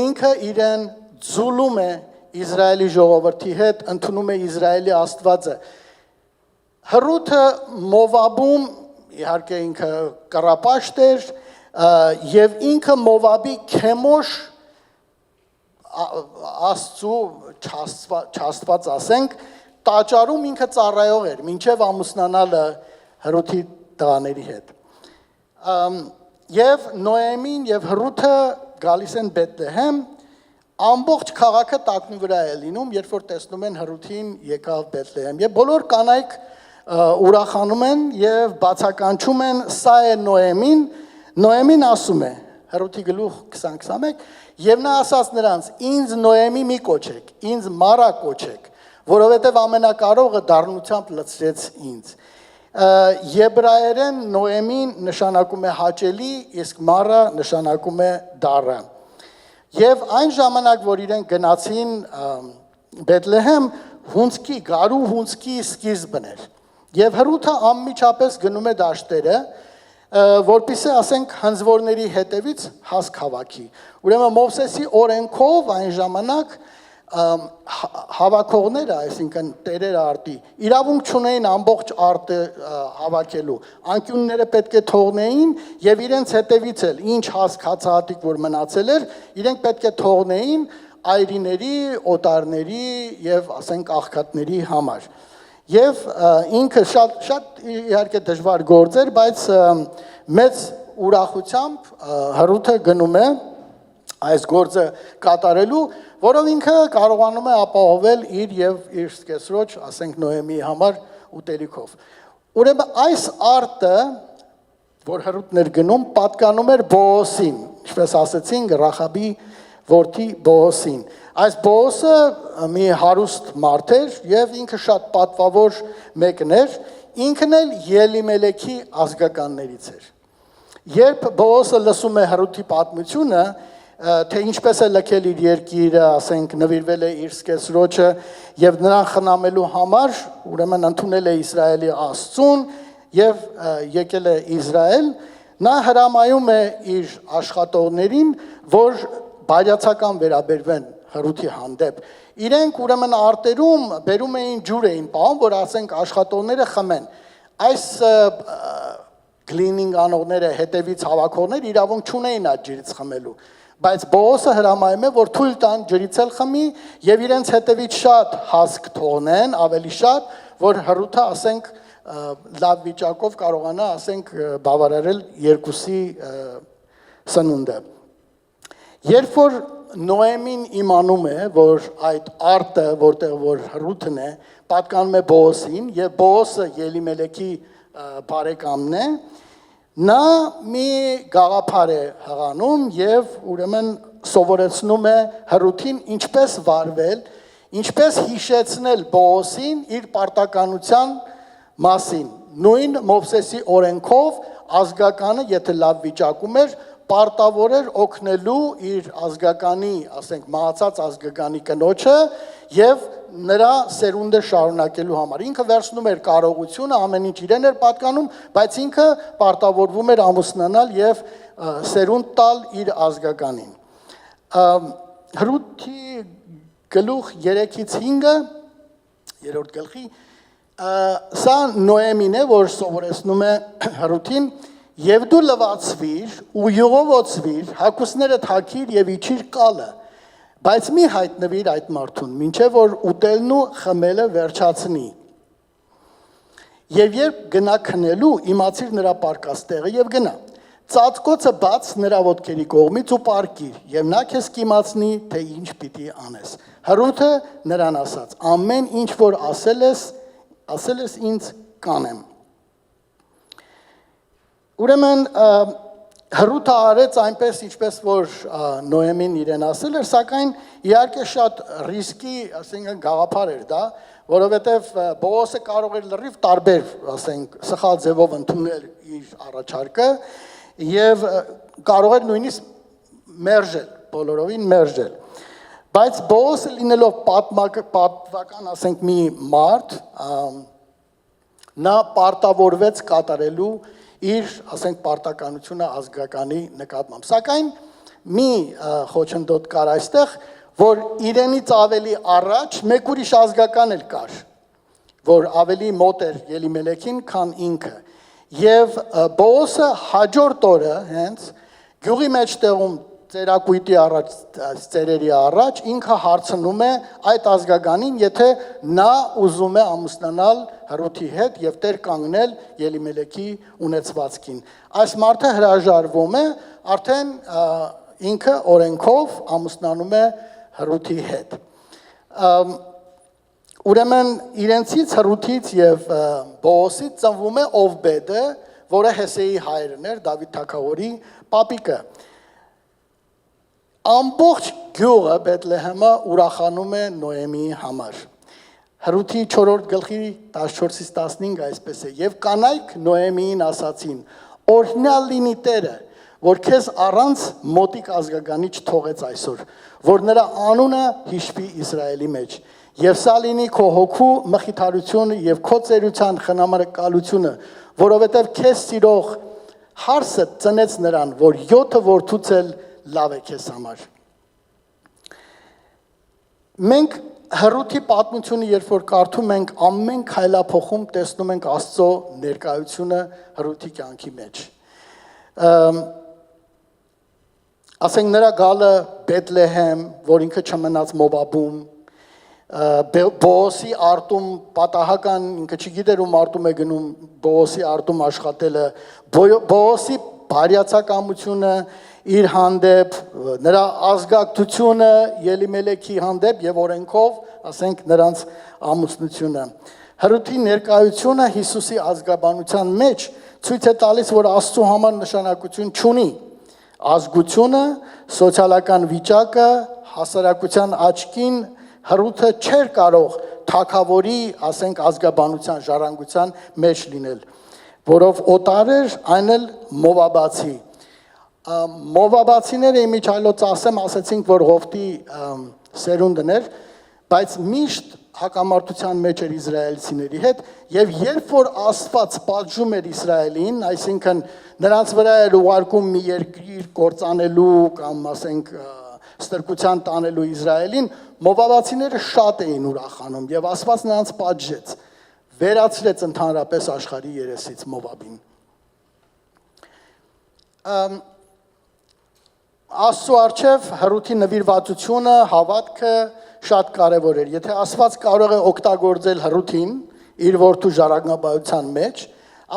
Ինքը իրեն ձուլում է Իսրայելի ժողովրդի հետ, ընդունում է Իսրայելի Աստվածը։ Հռութը Մովաբում իհարկե ինքը կռապաշտ էր եւ ինքը Մովաբի Քեմոշ Աստծու չաստված ասենք տաճարում ինքը ծառայող էր, մինչև ամուսնանալը Հռութի տղաների հետ։ Եվ Նոեմին եւ Հռութը գալիս են Բեթլեհեմ, ամբողջ քաղաքը տակնի վրա է լինում, երբ որ տեսնում են Հռութին եկավ Բեթլեհեմ։ Եվ բոլոր կանայք ուրախանում են եւ բացականչում են, սա է Նոեմին։ Նոեմին ասում է Հռութի գլուխ 20-21, եւ նա ասաց նրանց. ինձ Նոեմի մի կոչեք, ինձ Մարա կոչեք, որովհետեւ ամենակարողը դառնությամբ լցրեց ինձ։ Եբրայերեն Նոեմին նշանակում է հաճելի, իսկ Մարա նշանակում է դառը։ Եվ այն ժամանակ, որ իրենք գնացին Բեթլեհեմ, հունցքի, գարու հունցքի սկիզբն էր։ Եվ Հռութը անմիջապես գնում է դաշտերը, որպեսզի ասենք հնձվորների հետևից հասք հավաքի։ Ուրեմն Մովսեսի օրենքով այն ժամանակ հավաքողները, այսինքն տերերը արտի, իրավունք չունեին ամբողջ արտը հավաքելու, անկյունները պետք է թողնեին եւ իրենց հետևից էլ ինչ հասք հացահատիկ որ մնացել էր, իրենք պետք է թողնեին այրիների, օտարների եւ ասենք աղքատների համար։ Եվ ինքը շատ իհարկե դժվար գործ էր, բայց մեծ ուրախությամբ Հռութը գնում է այս գործը կատարելու, որով ինքը կարողանում է ապահովել իր եւ իր սկեսրոջ, ասենք Նոեմի համար ուտելիքով։ Ուրեմն այս արտը, որ Հռութն էր գնում, պատկանում էր Բոոսին, ինչպես ասեցինք, Ռախաբի որդի Բոոսին։ Այս Բոոսը մի հարուստ մարդ էր եւ ինքը շատ պատվավոր մեկն էր, ինքն էլ Ելիմելեքի ազգականներից էր։ Երբ Բոոսը լսում է Հռութի պատմությունը, թե ինչպես է լքել իր երկիրը, ասենք նվիրվել է իր սկեսրոջը եւ նրան խնամելու համար, ուրեմն ընդունել է Իսրայելի Աստծուն եւ եկել է Իսրայել, նա հրամայում է իր աշխատողներին, որ բարյացակամ վերաբերվեն Հռութի հանդեպ։ Իրենք ուրեմն արտերում բերում էին ջուր էին պահում, որ ասենք աշխատողները խմեն։ Այս cleaning անողները հետևից հավաքողներ իրավունք չունեին այդ ջրից խմելու։ Բայց Բոոսը հրամայում է, որ թույլ տան ջրից էլ խմի եւ իրենց հետևից շատ հասկ թողնեն, ավելի շատ, որ Հռութը ասենք լավ վիճակով կարողանա ասենք բավարարել երկուսի սնունդը։ Երբ որ Նոեմին իմանում է, որ այդ արտը, որտեղ որ Հռութն է, պատկանում է Բոոսին եւ Բոոսը Ելիմելեքի բարեկամն է, նա մի գաղափար է հղանում եւ ուրեմն սովորեցնում է Հռութին ինչպես վարվել, ինչպես հիշեցնել Բոոսին իր պարտականության մասին։ Նույն Մովսեսի օրենքով ազգականը, եթե լավ վիճակում էր, պարտավոր էր օգնելու իր ազգականի, ասենք մահացած ազգականի կնոջը եւ նրա սերունդը շարունակելու համար։ Ինքը վերցնում էր կարողությունը, ամեն ինչ իրեն էր պատկանում, բայց ինքը պարտավորվում էր ամուսնանալ եւ սերունդ տալ իր ազգականին։ Հռութի գլուխ 3-ից 5-ը, 3-րդ գլխի, սա Նոեմին է, որ սովորեցնում է Հռութին, եւ դու լվացվիր ու յուղովոցվիր, հագուստները թաքիր եւ իջիր կալը, բայց մի հայտնվիր այդ մարդուն, մինչեւ որ ուտելն ու խմելը վերջացնի։ Եվ երբ գնա քնելու, իմացիր նրա պարկած տեղը եւ գնա։ Ծածկոցը բաց նրա ոտքերի կողմից ու պարկիր, եւ նա քեզ կիմացնի, թե ինչ պիտի անես։ Հռութը նրան ասաց. ամեն ինչ որ ասել ես ինձ կանեմ։ Ուրեմն Հռութը արեց այնպես, ինչպես որ Նոեմին իրեն ասել էր, սակայն իհարկե շատ ռիսկի, ասենք գաղափար էր դա, որովհետև Բոոսը կարող էր լրիվ տարբեր, ասենք, սխալ ձևով ընդունել իր առաջարկը եւ կարող էր նույնիսկ մերժել, բոլորովին մերժել։ Բայց Բոոսը լինելով պատմական, ասենք, մի մարդ, նա պարտավորվեց կատարելու իր, ասենք, պարտականությունը ազգականի նկատմամբ։ Սակայն մի խոչընդոտ կար այստեղ, որ իրենից ավելի առաջ մեկ ուրիշ ազգական էլ կար, որ ավելի մոտ էր Ելիմելեքին, քան ինքը։ Եվ Բոոսը հաջորդ օրը հենց գյուղի մեջտեղում ծերակույտի առաջ, ծերերի առաջ ինքը հարցնում է այդ ազգականին, եթե նա ուզում է ամուսնանալ Հռութի հետ եւ տեր կանգնել Ելիմելեքի ունեցվածքին։ Այս մարդը հրաժարվում է, արդեն ինքը օրենքով ամուսնանում է Հռութի հետ։ Ուրեմն իրենցից Հռութից եւ Բոոսից ծնվում է Օվբեդը, որը Հեսեի հայրն էր, Դավիթ թագավորի պապիկը։ Ամբողջ գյուղը Բեթլեհեմը ուրախանում է Նոեմիի համար։ Հռութի 4-րդ գլխի 14-ից 15 այսպես է. Եվ կանայք Նոեմիին ասացին. օրհնյալ լինի Տերը, որ քեզ առանց մոտիկ ազգականի չթողեց այսօր, որ նրա անունը հիշվի Իսրայելի մեջ։ Եվ սա լինի քո հոգու մխիթարությունը եւ քո ծերության խնամակալությունը, որովհետեւ քեզ սիրող հարսը ծնեց նրան, որ 7 որդուց էլ լավ է քեզ համար։ Մենք Հռութի պատմությունը, երբ որ կարդում ենք, ամեն քայլափոխում տեսնում ենք Աստծո ներկայությունը Հռութի կյանքի մեջ։ Ասենք նրա գալը Բեթլեհեմ, որ ինքը չմնաց Մովաբում, Բոոսի արտում պատահական, ինքը չգիտեր ում արտում է գնում Բոոսի արտում աշխատելը, Բոոսի բարյացակամությունը իր հանդեպ, նրա ազգակցությունը Ելիմելեքի հանդեպ եւ օրենքով, ասենք նրանց ամուսնությունը։ Հռութի ներկայությունը Հիսուսի ազգաբանության մեջ ցույց է տալիս, որ Աստծո համար նշանակություն չունի ազգությունը, սոցիալական վիճակը, հասարակության աչքին Հռութը չէր կարող թագավորի, ասենք, ազգաբանության ժառանգության մեջ լինել, որով օտար էր, այն էլ Մովաբացի։ Մովաբացիները իմիջայլոց ասեցինք, որ Ղովտի սերունդն էր, բայց միշտ հակամարտության մեջ էր իսրայելցիների հետ, եւ երբ որ Աստված պատժում էր Իսրայելին, այսինքն նրանց վրա էր ուղարկում մի երկիր կործանելու կամ ասենք ստրկության տանելու Իսրայելին, Մովաբացիները շատ էին ուրախանում եւ Աստված նրանց պատժեց, վերացրեց ընդհանրապես աշխարհի երեսից Մովաբին։ Աստծո արչև Հռութի նվիրվածությունը, հավատքը շատ կարևոր էր։ Եթե Աստված կարող է օգտագործել Հռութին իր որդու ժառանգաբայության մեջ,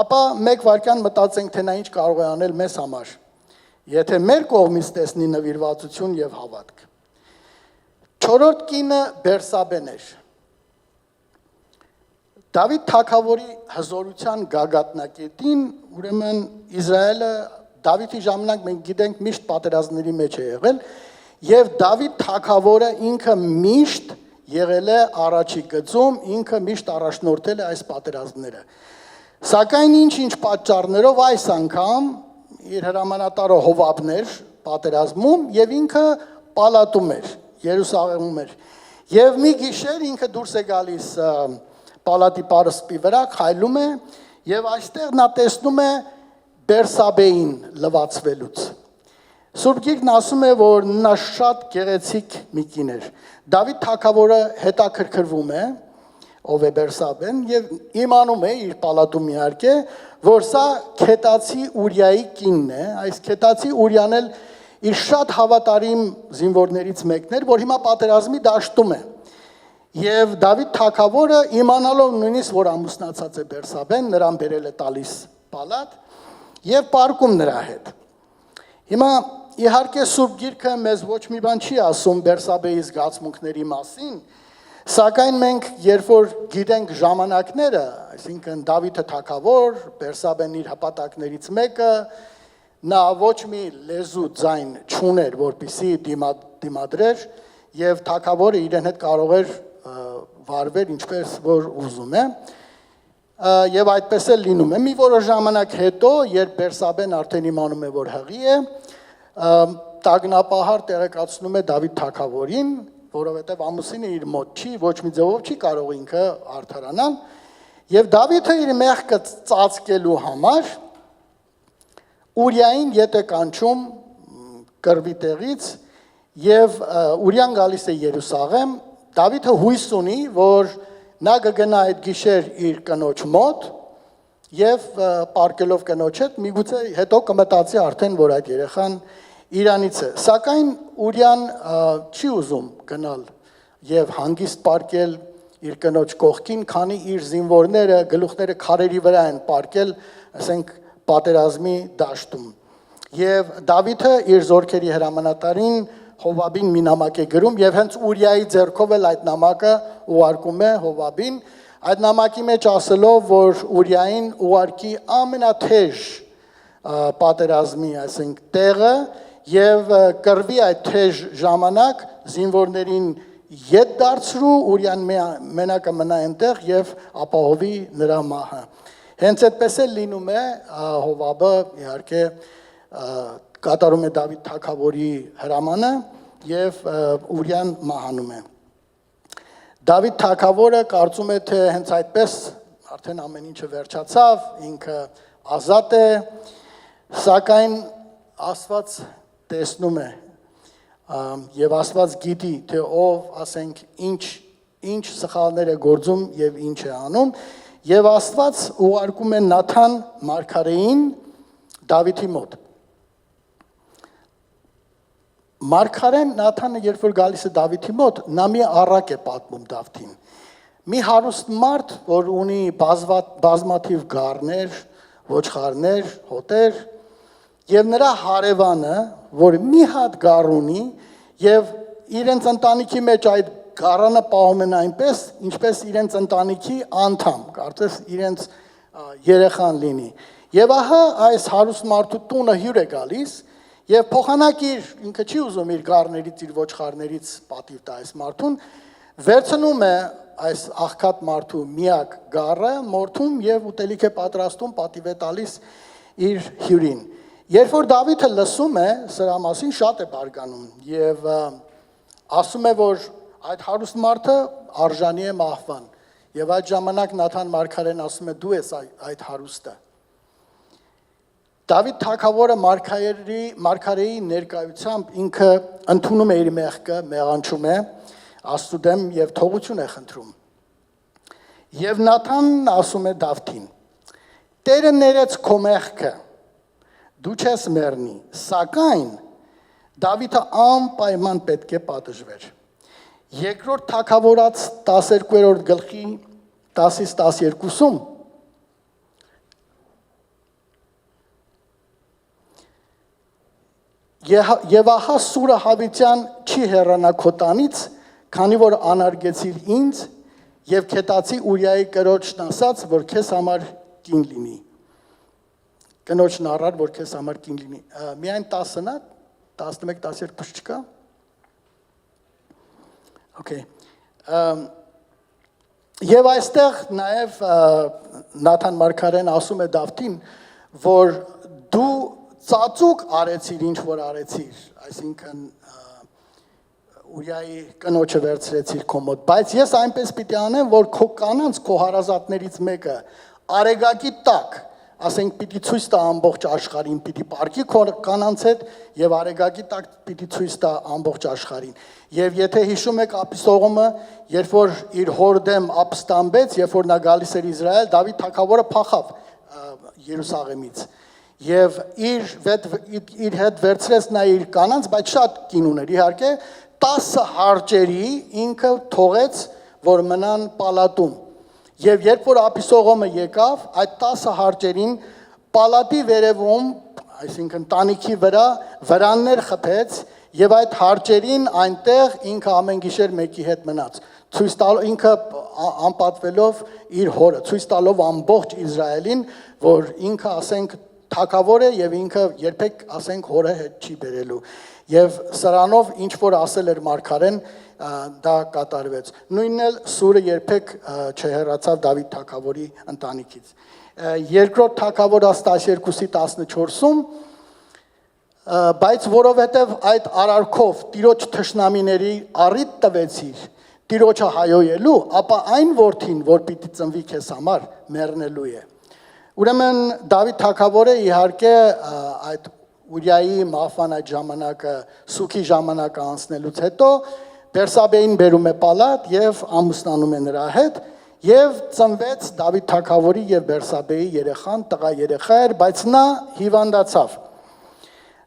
ապա մեկ վայրկյան մտածենք, թե նա ինչ կարող է անել մեզ համար, եթե մեր կողմից տեսնի նվիրվածություն եւ հավատք։ 4-րդ կինը Բերսաբեն էր։ Դավիթ թագավորի հզորության գագաթնակետին, ուրեմն Իսրայելը Դավիթի ժամանակ մենք գիտենք միշտ պատերազմների մեջ է եղել, եւ Դավիթ թագավորը ինքը միշտ եղել է առաջի գծում, ինքը միշտ առաջնորդել է այս պատերազմները։ Սակայն ինչ-ինչ պատճառներով այս անգամ իր հրամանատարը Հովաբն էր պատերազմում եւ ինքը պալատում էր, Երուսաղեմում էր։ Եվ մի գիշեր ինքը դուրս է գալիս պալատի պարսպի վրա, քայլում է եւ այստեղ նա տեսնում է Բերսաբեին լվացվելուց։ Սուրբ Գիրքն ասում է, որ նա շատ գեղեցիկ մի կին էր։ Դավիթ թագավորը հետաքրքրվում է, ով է Բերսաբեն, եւ իմանում է իր պալատում իհարկե, որ սա Քետացի Ուրիայի կինն է, այս Քետացի Ուրիան էլ իր շատ հավատարիմ զինվորներից մեկն էր, որ հիմա պատերազմի դաշտում է։ Եվ Դավիթ թագավորը իմանալով նույնիսկ, որ ամուսնացած է Բերսաբեն, նրան բերել է տալիս պալատ եւ պարկում նրա հետ։ Հիմա իհարկե Սուրբ Գիրքը մեզ ոչ մի բան չի ասում Բերսաբեի զգացմունքների մասին, սակայն մենք երբ որ գիտենք ժամանակները, այսինքն Դավիթը թագավոր, Բերսաբեն իր հպատակներից մեկը, նա ոչ մի լեզու ձայն չուներ, որպեսզի դիմադրեր եւ թագավորը իրեն հետ կարող էր վարվել ինչպես որ ուզում է։ Եվ այդպես էլ լինում է։ Մի որոշ ժամանակ հետո, երբ Բերսաբեն արդեն իմանում է, որ հղի է, տագնապահար տեղեկացնում է Դավիթ թագավորին, որովհետև ամուսինը իր մոտ չի, ոչ մի ձևով չի կարող ինքը արդարանալ, եւ Դավիթը իր մեղքը ծածկելու համար Ուրիային ետ է կանչում կռվի տեղից եւ Ուրիան գալիս է Երուսաղեմ, Դավիթը հույս ունի, որ նա կգնա այդ գիշեր իր կնոջ մոտ եւ պարկելով կնոջ հետ միգուցե հետո կմտածի արդեն, որ այդ երեխան Իրանից է, սակայն Ուրյան չի ուզում գնալ եւ հանգիստ պարկել իր կնոջ կողքին, քանի իր զինվորները գլուխները քարերի վրա են պարկել, ասենք պատերազմի դաշտում։ Եվ Դավիթը իր զորքերի հրամանատարին Հովաբին մի նամակ է գրում եւ հենց Ուրիայի ձեռքով էլ այդ նամակը ուղարկում է Հովաբին, այդ նամակի մեջ ասելով, որ Ուրիային ուղարկի ամենաթեժ պատերազմի, ասենք, տեղը եւ կրվի այդ թեժ ժամանակ զինվորներին ետ դարձրու, Ուրիան մենակը մնա այնտեղ եւ ապահովի նրա մահը։ Հենց այդպես էլ լինում է, Հովաբը իհարկե կատարում է Դավիթ թագավորի հրամանը եւ Ուրիան մահանում է։ Դավիթ թագավորը կարծում է, թե հենց այդպես արդեն ամեն ինչը վերջացավ, ինքը ազատ է, սակայն Աստված տեսնում է եւ Աստված գիտի, թե ով, ասենք, ինչ սխալներ է գործում եւ ինչ է անում, եւ Աստված ուղարկում է Նաթան մարգարեին Դավիթի մոտ։ Մարգարեն Նաթանը, երբ որ գալիս է Դավիթի մոտ, նա մի առակ է պատմում Դավթին։ Մի հարուստ մարդ, որ ունի բազմաթիվ գառներ, ոչխարներ, հոտեր, եւ նրա հարևանը, որ մի հատ գառ ունի, եւ իրենց ընտանիքի մեջ այդ գառանը պահում են այնպես, ինչպես իրենց ընտանիքի անդամ, կարծես իրենց երեխան լինի։ Եվ ահա այս հարուստ մարդու տունը հյուր է գալիս, եւ փոխանակ ինքը չի ուզում իր գառներից, իր ոչխարներից պատիվ տա այս մարդուն, վերցնում է այս աղքատ մարդու միակ գառը, մորթում եւ ուտելիք է պատրաստում, պատիվ է տալիս իր հյուրին։ Երբ որ Դավիթը լսում է սրա մասին, շատ է բարկանում եւ ասում է, որ այդ հարուստ մարդը արժանի է մահվան։ Եվ այդ ժամանակ Նաթան մարգարեն ասում է, դու ես այդ հարուստը։ Դավիթ թագավորը մարգարեի ներկայությամբ ինքը ընդունում է իր մեղքը, մեղանչում է, Աստծու դեմ եւ թողություն է խնդրում։ Եվ Նաթանն ասում է Դավթին. Տերը ներեց քո մեղքը, դու չես մեռնի, սակայն Դավիթը անպայման պետք է պատժվեր։ Երկրորդ թագավորաց 12-րդ գլխի 10-ից 12-ում Եվ ահա սուրը Հավիտյան չի հեռանա քո տանից, քանի որ անարգեցիր ինձ եւ քետացի Ուրիայի կրոջն ասաց, որ քեզ համար կին լինի։ Կնոջն առար, որ քեզ համար կին լինի։ Միայն 10-ն է, 11, 12 չկա։ Okay։ Եվ այստեղ նաեւ Նաթան մարգարեն ասում է Դավթին, որ դու ծածուկ արեցիր, ինչ որ արեցիր, այսինքն Ուրիայի կնոջը վերցրեցիր քո մոտ, բայց ես այնպես պիտի անեմ, որ քո կանանց, քո հարազատներից մեկը արեգակի տակ, ասենք պիտի ցույց տա ամբողջ աշխարհին, պիտի պարկի քո կանանց հետ եւ արեգակի տակ պիտի ցույց տա ամբողջ աշխարհին։ Եվ եթե հիշում եք Ապիսողոմը, երբ որ իր հոր դեմ ապստամբեց, երբ որ նա գալիս էր Իսրայել, Դավիթ թագավորը փախավ Երուսաղեմից։ Եվ իր հետ վերցրեց նա իր կանանց, բայց շատ կին ուներ, իհարկե 10 հարճերի ինքը թողեց, որ մնան պալատում։ Եվ երբ որ Ապիսողոմը եկավ, այդ 10 հարճերին պալատի վերևում, այսինքն տանիքի վրա վրաններ խփեց, եւ այդ հարճերին այնտեղ ինքը ամեն գիշեր մեկի հետ մնաց։ Ցույց տալով ինքը անպատվելով իր հորը, ցույց տալով ամբողջ Իսրայելին, որ ինքը ասենք թագավոր է եւ ինքը երբեք ասենք հորը հետ չի բերելու եւ սրանով ինչ որ ասել էր մարգարեն դա կատարվեց նույնն էլ սուրը երբեք չհեռացավ Դավիթ թագավորի ընտանիքից երկրորդ թագավորաց 12-ի 14-ում բայց որովհետեւ այդ արարքով տիրոջ թշնամիների առիթ տվեցիր տիրոջը հայոյելու ապա այն որդին որ պիտի ծնվի քեզ համար մեռնելու է Ուրեմն Դավիթ թագավորը իհարկե այդ Ուրիայի մահվան այդ ժամանակը սուքի ժամանակը անցնելուց հետո Բերսաբեին բերում է պալատ եւ ամուսնանում է նրա հետ եւ ծնվեց Դավիթ թագավորի եւ Բերսաբեի երեխան տղա երեխա էր բայց նա հիվանդացավ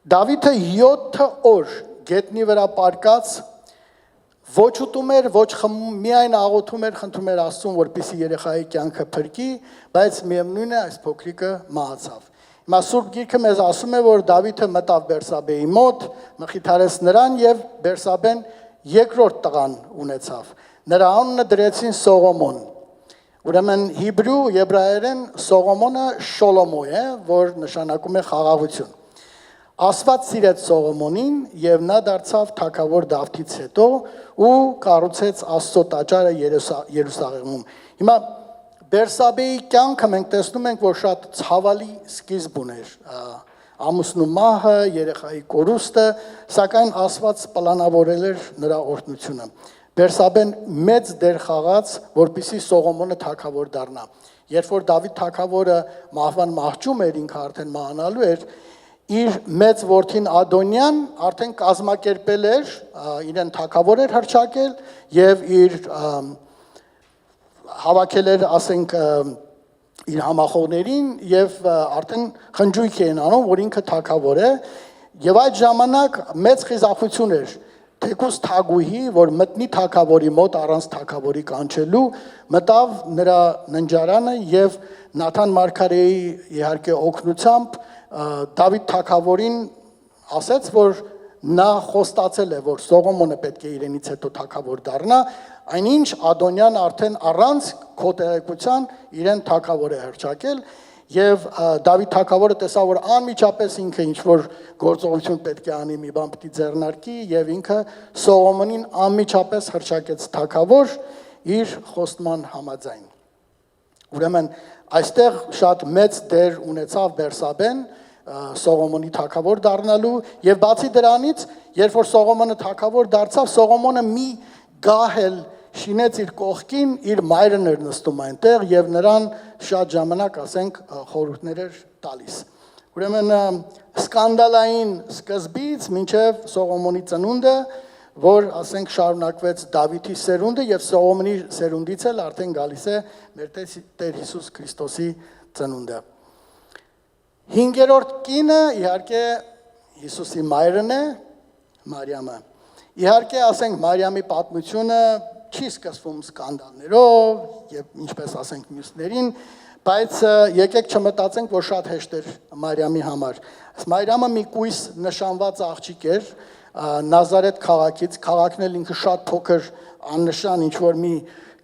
Դավիթը 7 օր գետնի վրա պարկած ոչ ուտում էր, ոչ խմում, միայն աղոթում էր, խնդրում էր Աստծուն, որպեսզի երեխայի կյանքը փրկի, բայց միևնույն է այս փոքրիկը մահացավ։ Հիմա Սուրբ Գիրքը մեզ ասում է, որ Դավիթը մտավ Բերսաբեի մոտ, մխիթարեց նրան եւ Բերսաբեն երկրորդ տղան ունեցավ։ Նրա անունը դրեցին Սողոմոն։ Ուրեմն հիբրու եբրայերեն Սողոմոնը Շոլոմո է, որ նշանակում է խաղաղություն։ Աստված սիրեց Սողոմոնին եւ նա դարձավ թագավոր Դավթից հետո ու կառուցեց Աստծո տաճարը Երուսաղեմում։ Հիմա Բերսաբեի կյանքը մենք տեսնում ենք, որ շատ ցավալի սկիզբ ուներ։ Ամուսնու մահը, երեխայի կորուստը, սակայն Աստված պլանավորել էր նրա օրհնությունը։ Բերսաբեն մեծ դեր խաղաց, որպեսզի Սողոմոնը թագավոր դառնա։ Երբ որ Դավիթ թագավորը մահվան մահճում էր, ինքը արդեն մահանալու էր, իր մեծ որդին Ադոնյան արդեն կազմակերպել էր, իրեն թագավոր էր հռչակել եւ իր հավաքել էր, ասենք, իր համախոհներին եւ արդեն խնջույք էին անում, որ ինքը թագավոր է, եւ այդ ժամանակ մեծ խիզախություն էր, թեկուզ թագուհի, որ մտնի թագավորի մոտ առանց թագավորի կանչելու, մտավ նրա ննջարանը եւ Նաթան մարգարեի իհարկե օգնությամբ Դավիթ թագավորին ասեց, որ նա խոստացել է, որ Սողոմոնը պետք է իրենից հետո թագավոր դառնա, այնինչ Ադոնյան արդեն առանց քո տեղեկության իրեն թագավոր է հռչակել եւ Դավիթ թագավորը տեսավ, որ անմիջապես ինքը ինչ որ գործողություն պետք է անի, մի բան պետք է ձեռնարկի եւ ինքը Սողոմոնին անմիջապես հռչակեց թագավոր իր խոստման համաձայն։ Ուրեմն այստեղ շատ մեծ դեր ունեցավ Բերսաբեն Սողոմոնի թագավոր դառնալու եւ բացի դրանից, երբ որ Սողոմոնը թագավոր դարձավ, Սողոմոնը մի գահել շինեց իր կողքին, իր մայրն էր նստում այնտեղ եւ նրան շատ ժամանակ, ասենք, խորհուրդներ էր տալիս։ Ուրեմն սկանդալային սկզբից մինչև Սողոմոնի ծնունդը, որ, ասենք, շարունակվեց Դավիթի սերունդը եւ Սողոմոնի սերունդից էլ արդեն գալիս է մեր Տեր Հիսուս Քրիստոսի ծնունդը։ 5-րդ կինը իհարկե Հիսուսի մայրն է, Մարիամը։ Իհարկե, ասենք, Մարիամի պատմությունը չի սկսվում սկանդալներով եւ ինչպես ասենք մյուսներին, բայց եկեք չմտածենք, որ շատ հեշտ էր Մարիամի համար։ Մարիամը մի կույս նշանված աղջիկ էր Նազարեթ քաղաքից, քաղաքն էլ ինքը շատ փոքր աննշան ինչ որ մի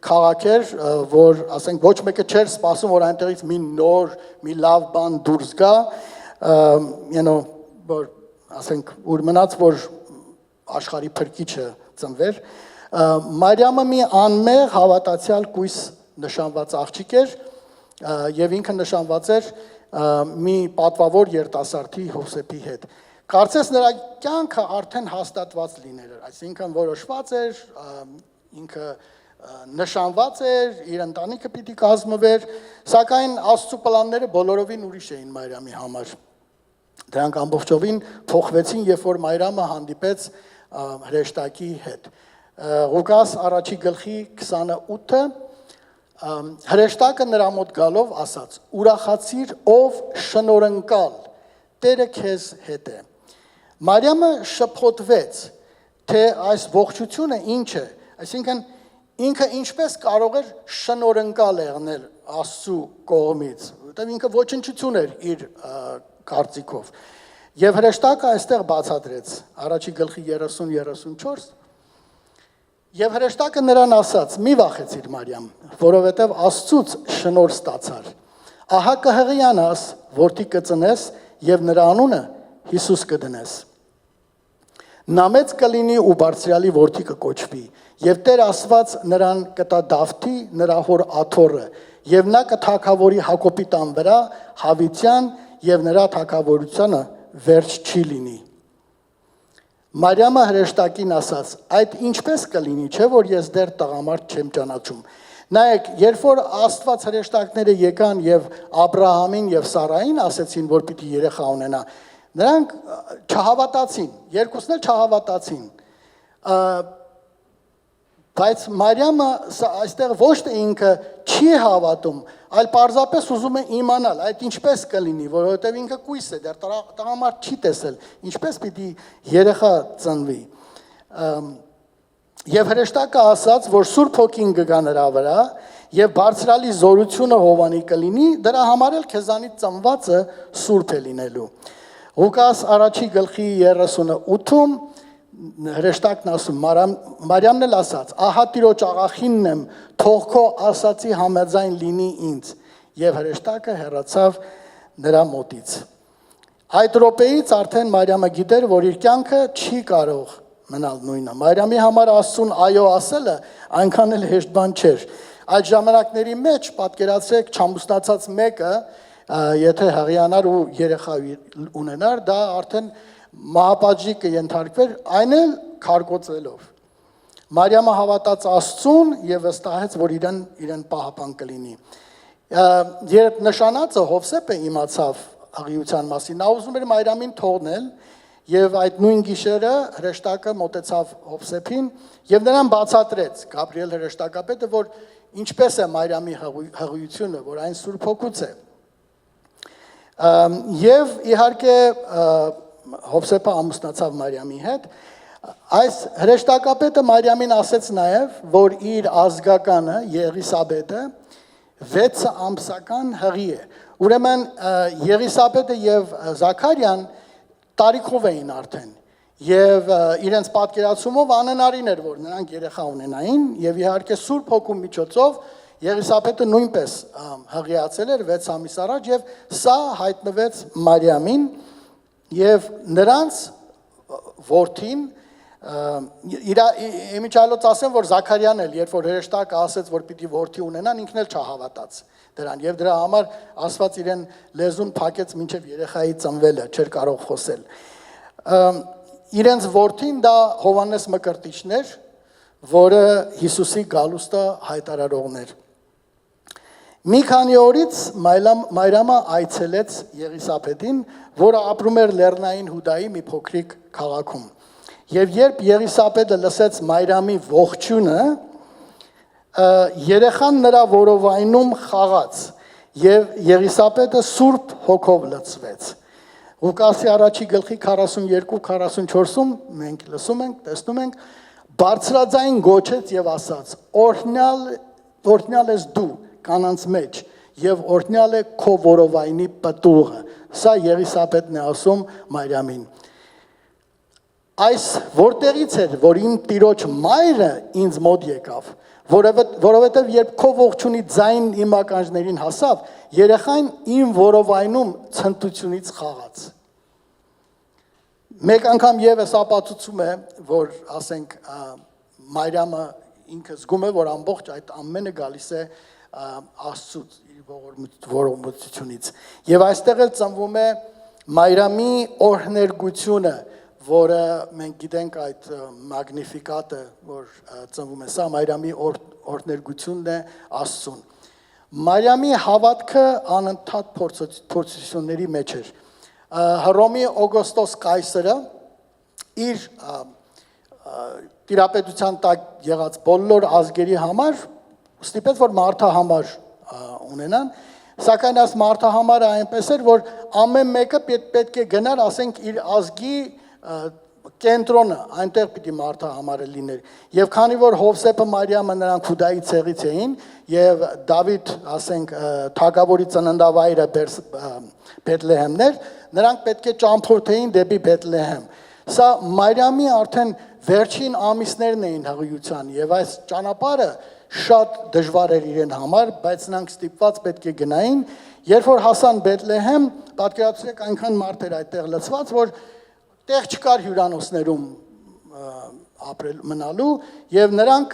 քաղաք էր, որ ասենք ոչ մեկը չէր սպասում, որ այնտեղից մի նոր, մի լավ բան դուրս գա, որ ասենք ուր մնաց, որ աշխարհի փրկիչը ծնվեր։ Մարիամը մի անմեղ հավատացյալ կույս նշանված աղջիկ էր եւ ինքը նշանված էր մի պատվավոր երիտասարդի Հովսեփի հետ։ Կարծես նրա կյանքը արդեն հաստատված լիներ, այսինքն որոշված էր, ինքը նշանված էր, իր ընտանիքը պիտի կազմվեր, սակայն Աստծո պլանները բոլորովին ուրիշ էին Մարիամի համար։ Դրանք ամբողջովին փոխվեցին, երբ որ Մարիամը հանդիպեց հրեշտակի հետ։ Ղուկաս առաջի գլխի 28-ը հրեշտակը նրա մոտ գալով ասաց. «Ուրախացիր, ով շնորհընկալ, Տերը քեզ հետ է»։ Մարիամը շփոթվեց, թե այս ողջությունը ինչ է, այսինքն ինքը ինչպես կարող էր շնորհընկալ եղնել Աստծո կողմից, որտեղ ինքը ոչնչություն էր իր կարծիքով։ Եվ հրեշտակը այստեղ բացատրեց առաջի գլխի 30-34 Եվ հրեշտակը նրան ասաց. «Մի վախեցիր Մարիամ, որովհետև Աստծուց շնորհ ստացար։ Ահա կհղիանաս, որդի կծնես եւ նրա անունը Հիսուս կդնես։ Նա մեծ կլինի ու բարձրյալի որդի կկոչվի, եւ Տեր Աստված նրան կտա Դավթի նրա հոր Աթոռը, եւ նա կթագավորի Հակոբի տան վրա հավիտյան, եւ նրա թագավորությունը վերջ չի լինի»։ Մարիամը հրեշտակին ասաց. «Այդ ինչպես կլինի, չէ՞ որ ես դեռ տղամարդ չեմ ճանաչում»։ Նայեք, երբ որ Աստված հրեշտակները եկան եւ Աբրահամին եւ Սարային ասեցին, որ պիտի երեխա ունենա, նրանք չհավատացին, երկուսն էլ չհավատացին։ Բայց Մարիամը այստեղ ոչ թե ինքը չի հավատում, այլ պարզապես ուզում է իմանալ, այդ ինչպես կլինի, որովհետև ինքը կույս է, դեռ տղամարդ չի տեսել, ինչպես պիտի երեխա ծնվի։ Եվ հրեշտակը ասաց, որ Սուրբ Հոգին կգա նրա վրա, եւ բարձրալի զորությունը Հովանի կլինի, դրա համար էլ քեզանից ծնվածը սուրբ է լինելու։ Ղուկաս առաջի գլխի 38-ում հրեշտակն ասում, Մարիամն էլ ասաց, ահա Տիրոջ աղախինն եմ, թող քո ասացի համաձայն լինի ինձ, եւ հրեշտակը հեռացավ նրա մոտից։ Այդ րոպեից արդեն Մարիամը գիտեր, որ իր կյանքը չի կարող մնալ նույնը։ Մարիամի համար Աստծուն այո ասելը այնքան էլ հեշտ բան չէր։ Այդ ժամանակների մեջ պատկերացրեք չամուսնացած մեկը, եթե հղիանար ու երեխա ունենար, դա արդեն մահապատժի կենթարկվեր, այն էլ քարկոծվելով։ Մարիամը հավատաց Աստծուն եւ վստահեց, որ իրեն պահապան կլինի։ Երբ նշանածը Հովսեփը իմացավ աղիության մասին, նա ուզում էր Մարիամին թողնել, եւ այդ նույն գիշերը հրեշտակը մոտեցավ Հովսեփին եւ նրան բացատրեց Գաբրիել հրեշտակապետը, որ ինչպես է Մարիամի հղիությունը, որ այն Սուրբ Հոգուց է։ Եվ իհարկե Հովսեփը ամուսնացավ Մարիամի հետ։ Այս հրեշտակապետը Մարիամին ասեց նաև, որ իր ազգականը Եղիսաբեթը 6 ամսական հղի է։ Ուրեմն Եղիսաբեթը եւ Զաքարյան տարիքով էին արդեն եւ իրենց պատկերացումով անհնարին էր, որ նրանք երեխա ունենային եւ իհարկե Սուրբ Հոգու միջոցով Եղիսաբեթը նույնպես հղիացել էր 6 ամիս առաջ եւ սա հայտնվեց Մարիամին եւ նրանց որդին Իմիջայլոց ասեմ, որ Զաքարյան էլ, երբ որ հրեշտակը ասեց, որ պիտի որդի ունենան, ինքն էլ չհավատաց դրան եւ դրա համար Աստված իրեն լեզուն փակեց մինչեւ երեխայի ծնվելը, չէր կարող խոսել։ Իրենց որդին դա Հովանես Մկրտիչն էր, որը Հիսուսի գալուստը հայտարարողն էր։ Մի քանի օրից Մարիամը այցելեց Եղիսաբեթին, որը ապրում էր Լեռնային Հուդայի մի փոքրիկ քաղաքում։ Եվ երբ Եղիսաբեթը լսեց Մարիամի ողջույնը, երեխան նրա որովայնում խաղաց, եւ Եղիսաբեթը Սուրբ Հոգով լցվեց։ Ղուկասի առաջի գլխի 42-44-ում մենք լսում ենք, տեսնում ենք, բարձրաձայն գոչեց եւ ասաց. Օրհնյալ ես դու կանանց մեջ եւ օրհնյալ է քո որովայնի պտուղը։ Սա Եղիսաբեթն է ասում Մարիամին։ Այս որտեղից էր, որ իմ տիրոջ մայրը ինձ մոտ եկավ, որովհետև երբ քո ողջունի ձայն իմ ականջներին հասավ, երեխան իմ որովայնում ցնտությունից խաղաց։ Մեկ անգամ եւս ապացուցում է, որ ասենք Մարիամը ինքը զգում է, որ ամբողջ այդ ամենը գալիս է Աստծուց իր ողորմությունից։ Եվ այստեղ էլ ծնվում է Մարիամի օրհներգությունը, որը մենք գիտենք այդ մագնիֆիկատը, որ ծնվում է, սա Մարիամի օրհներգությունն է Աստծուն։ Մարիամի հավատքը անընդհատ փորձությունների մեջ էր։ Հռոմի Օգոստոս կայսրը իր տիրապետության տակ եղած բոլոր ազգերի համար ստիպեց, որ մարդահամար ունենան, սակայն այս մարդահամարը այնպես էր, որ ամեն մեկը պետք է գնար, ասենք, իր ազգի կենտրոնը, այնտեղ պիտի մարդահամարը լիներ։ Եվ քանի որ Հովսեփը Մարիամը նրանք Հուդայի ցեղից էին եւ Դավիթ, ասենք, թագավորի ծննդավայրը Բեթլեհեմն էր, նրանք պետք է ճամփորդեին դեպի Բեթլեհեմ։ Սա Մարիամի արդեն վերջին ամիսներն էին հղիության եւ այս ճանապարհը շատ դժվար էր իրեն համար, բայց նրանք ստիպված պետք է գնային։ Երբ որ հասան Բեթլեհեմ, պատկերացրեք այնքան մարդ էր այդտեղ լցված, որ տեղ չկար հյուրանոցներում ապրել մնալու եւ նրանք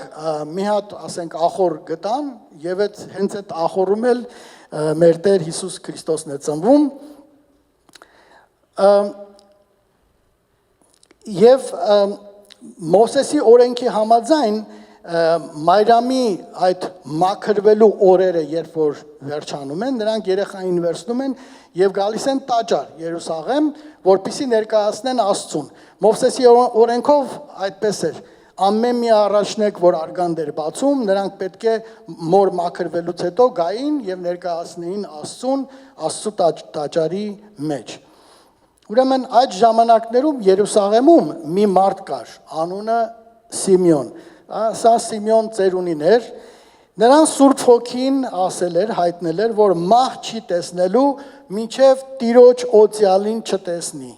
մի հատ, ասենք, ախոր գտան եւ հենց այդ ախորում էլ մեր Տեր Հիսուս Քրիստոսն է ծնվում։ Եվ Մովսեսի օրենքի համաձայն Մարիամի այդ մաքրվելու օրերը, երբ որ վերջանում են, նրանք երեխային վերցնում են եւ գալիս են տաճար Երուսաղեմ, որպեսզի ներկայացնեն Աստծուն։ Մովսեսի օրենքով այդպես էր։ ամեն մի առաջնեք, որ արգանդ էր բացում, նրանք պետք է մոր մաքրվելուց հետո գային եւ ներկայացնեին Աստծուն, Աստծո տաճարի մեջ։ Ուրեմն այդ ժամանակներում Երուսաղեմում մի մարդ կար, անունը Սիմեոն։ Սա Սիմեոն ծերունին էր։ Նրան Սուրբ Հոգին ասել էր, հայտնել էր, որ մահ չի տեսնելու, մինչև Տիրոջ օծյալին չտեսնի։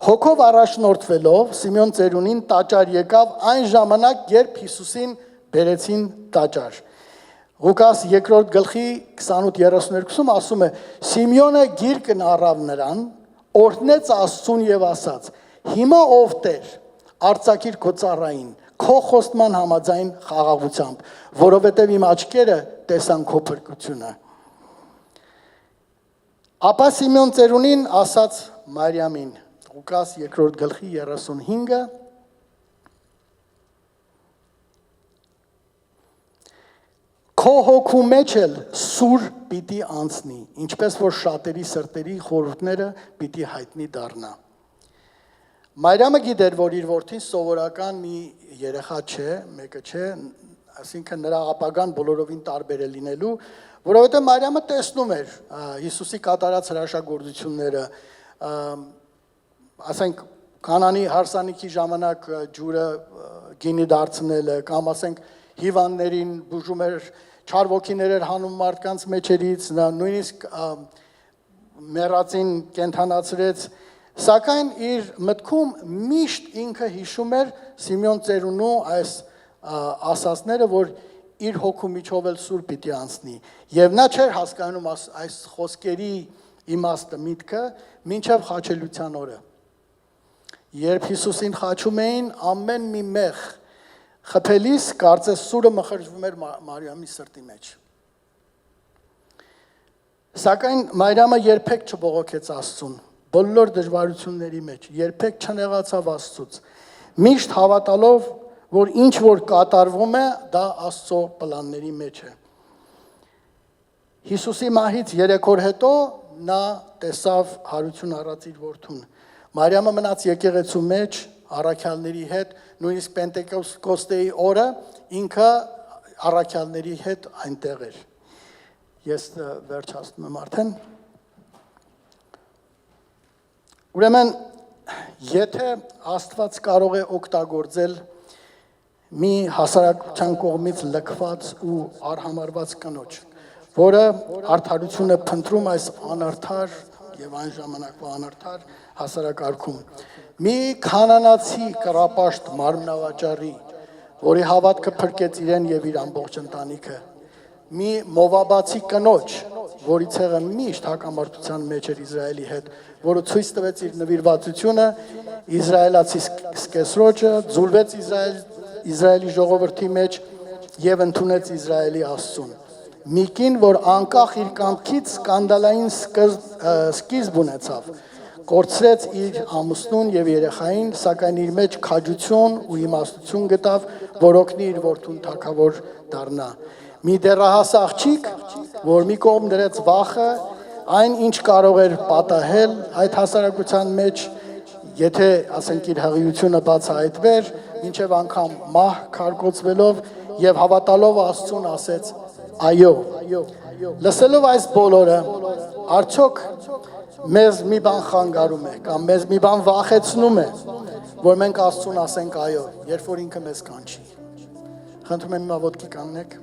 Հոգով առաջնորդվելով Սիմեոն ծերունին տաճար եկավ այն ժամանակ, երբ Հիսուսին բերեցին տաճար։ Ղուկաս 2-րդ գլխի 28-32-ում ասում է. Սիմեոնը գիրկն առավ նրան, օրհնեց Աստծուն եւ ասաց. Հիմա ով Տեր, արձակիր քո ծառային, քո խոստման համաձայն խաղաղությամբ, որովհետև իմ աչքերը տեսան քո փրկությունը։ Ապա Սիմեոն ծերունին ասաց Մարիամին, Ղուկաս 2-րդ գլխի 35-ը, քո հոգու մեջ էլ սուր պիտի անցնի, ինչպես որ շատերի սրտերի խորհուրդները պիտի հայտնի դառնա։ Մարիամը գիտեր, որ իր որդին սովորական մի երեխա չէ, մեկը չէ, այսինքն նրա ապագան բոլորովին տարբեր է լինելու, որովհետև Մարիամը տեսնում էր Հիսուսի կատարած հրաշագործությունները, ասենք Կանանի հարսանիքի ժամանակ ջուրը գինի դարձնելը, կամ ասենք հիվանդներին բուժում էր, չար ոգիներ էր հանում մարդկանց մեջերից, նույնիսկ մեռածին կենդանացրեց, սակայն իր մտքում միշտ ինքը հիշում էր Սիմեոն ծերունու այս ասածները, որ իր հոգու միջով էլ սուր պիտի անցնի, եւ նա չէր հասկանում այս խոսքերի իմաստը, միտքը, մինչև խաչելության օրը։ Երբ Հիսուսին խաչում էին, ամեն մի մեղ խփելիս կարծես սուրը մխրճվում էր Մարիամի սրտի մեջ։ Սակայն Մարիամը երբեք չբողոքեց Աստծուն, բոլոր դժվարությունների մեջ, երբեք չնեղացավ Աստծուց, միշտ հավատալով, որ ինչ որ կատարվում է, դա Աստծո պլանների մեջ է։ Հիսուսի մահից 3 օր հետո նա տեսավ հարություն առած իր որդուն։ Մարիամը մնաց եկեղեցու մեջ առաքյալների հետ, նույնիսկ Պենտեկոստեի օրը ինքը առաքյալների հետ այնտեղ էր։ Ես վերջացնում եմ արդեն։ Ուրեմն, եթե Աստված կարող է օգտագործել մի հասարակության կողմից լքված ու արհամարված կնոջ, որը արդարությունը փնտրում այս անարդար եւ այն ժամանակվա անարդար հասարակարգում, մի կանանացի կռապաշտ մարմնավաճառի, որի հավատքը փրկեց իրեն եւ իր ամբողջ ընտանիքը, մի մովաբացի կնոջ, որի ցեղը միշտ հակամարտության մեջ էր Իսրայելի հետ, որը ցույց տվեց իր նվիրվածությունը իսրայելացի սկեսրոջը, ձուլվեց Իսրայելի ժողովրդի մեջ եւ ընդունեց Իսրայելի Աստծուն։ Միկին, որ անկախ իր կամքից սկանդալային սկիզբ ունեցավ, կորցրեց իր ամուսնուն եւ երեխային, սակայն իր մեջ քաջություն ու իմաստություն գտավ, որ օգնի իր որդուն թագավոր դառնա։ Մի դեռահաս աղջիկ, որ մի կողմ դրեց վախը, այն ինչ կարող էր պատահել այդ հասարակության մեջ, եթե ասենք իր հղիությունը բացահայտվեր, մինչև անգամ մահ քարկոծվելով եւ հավատալով Աստծուն ասեց. Այո, լսելով այս բոլորը, արդյոք մեզ մի բան խանգարում է, կամ մեզ մի բան վախեցնում է, որ մենք Աստծուն ասենք այո, երբ որ ինքը մեզ կանչի։ Խնդրում եմ հիմա ոտքի կանգնեք։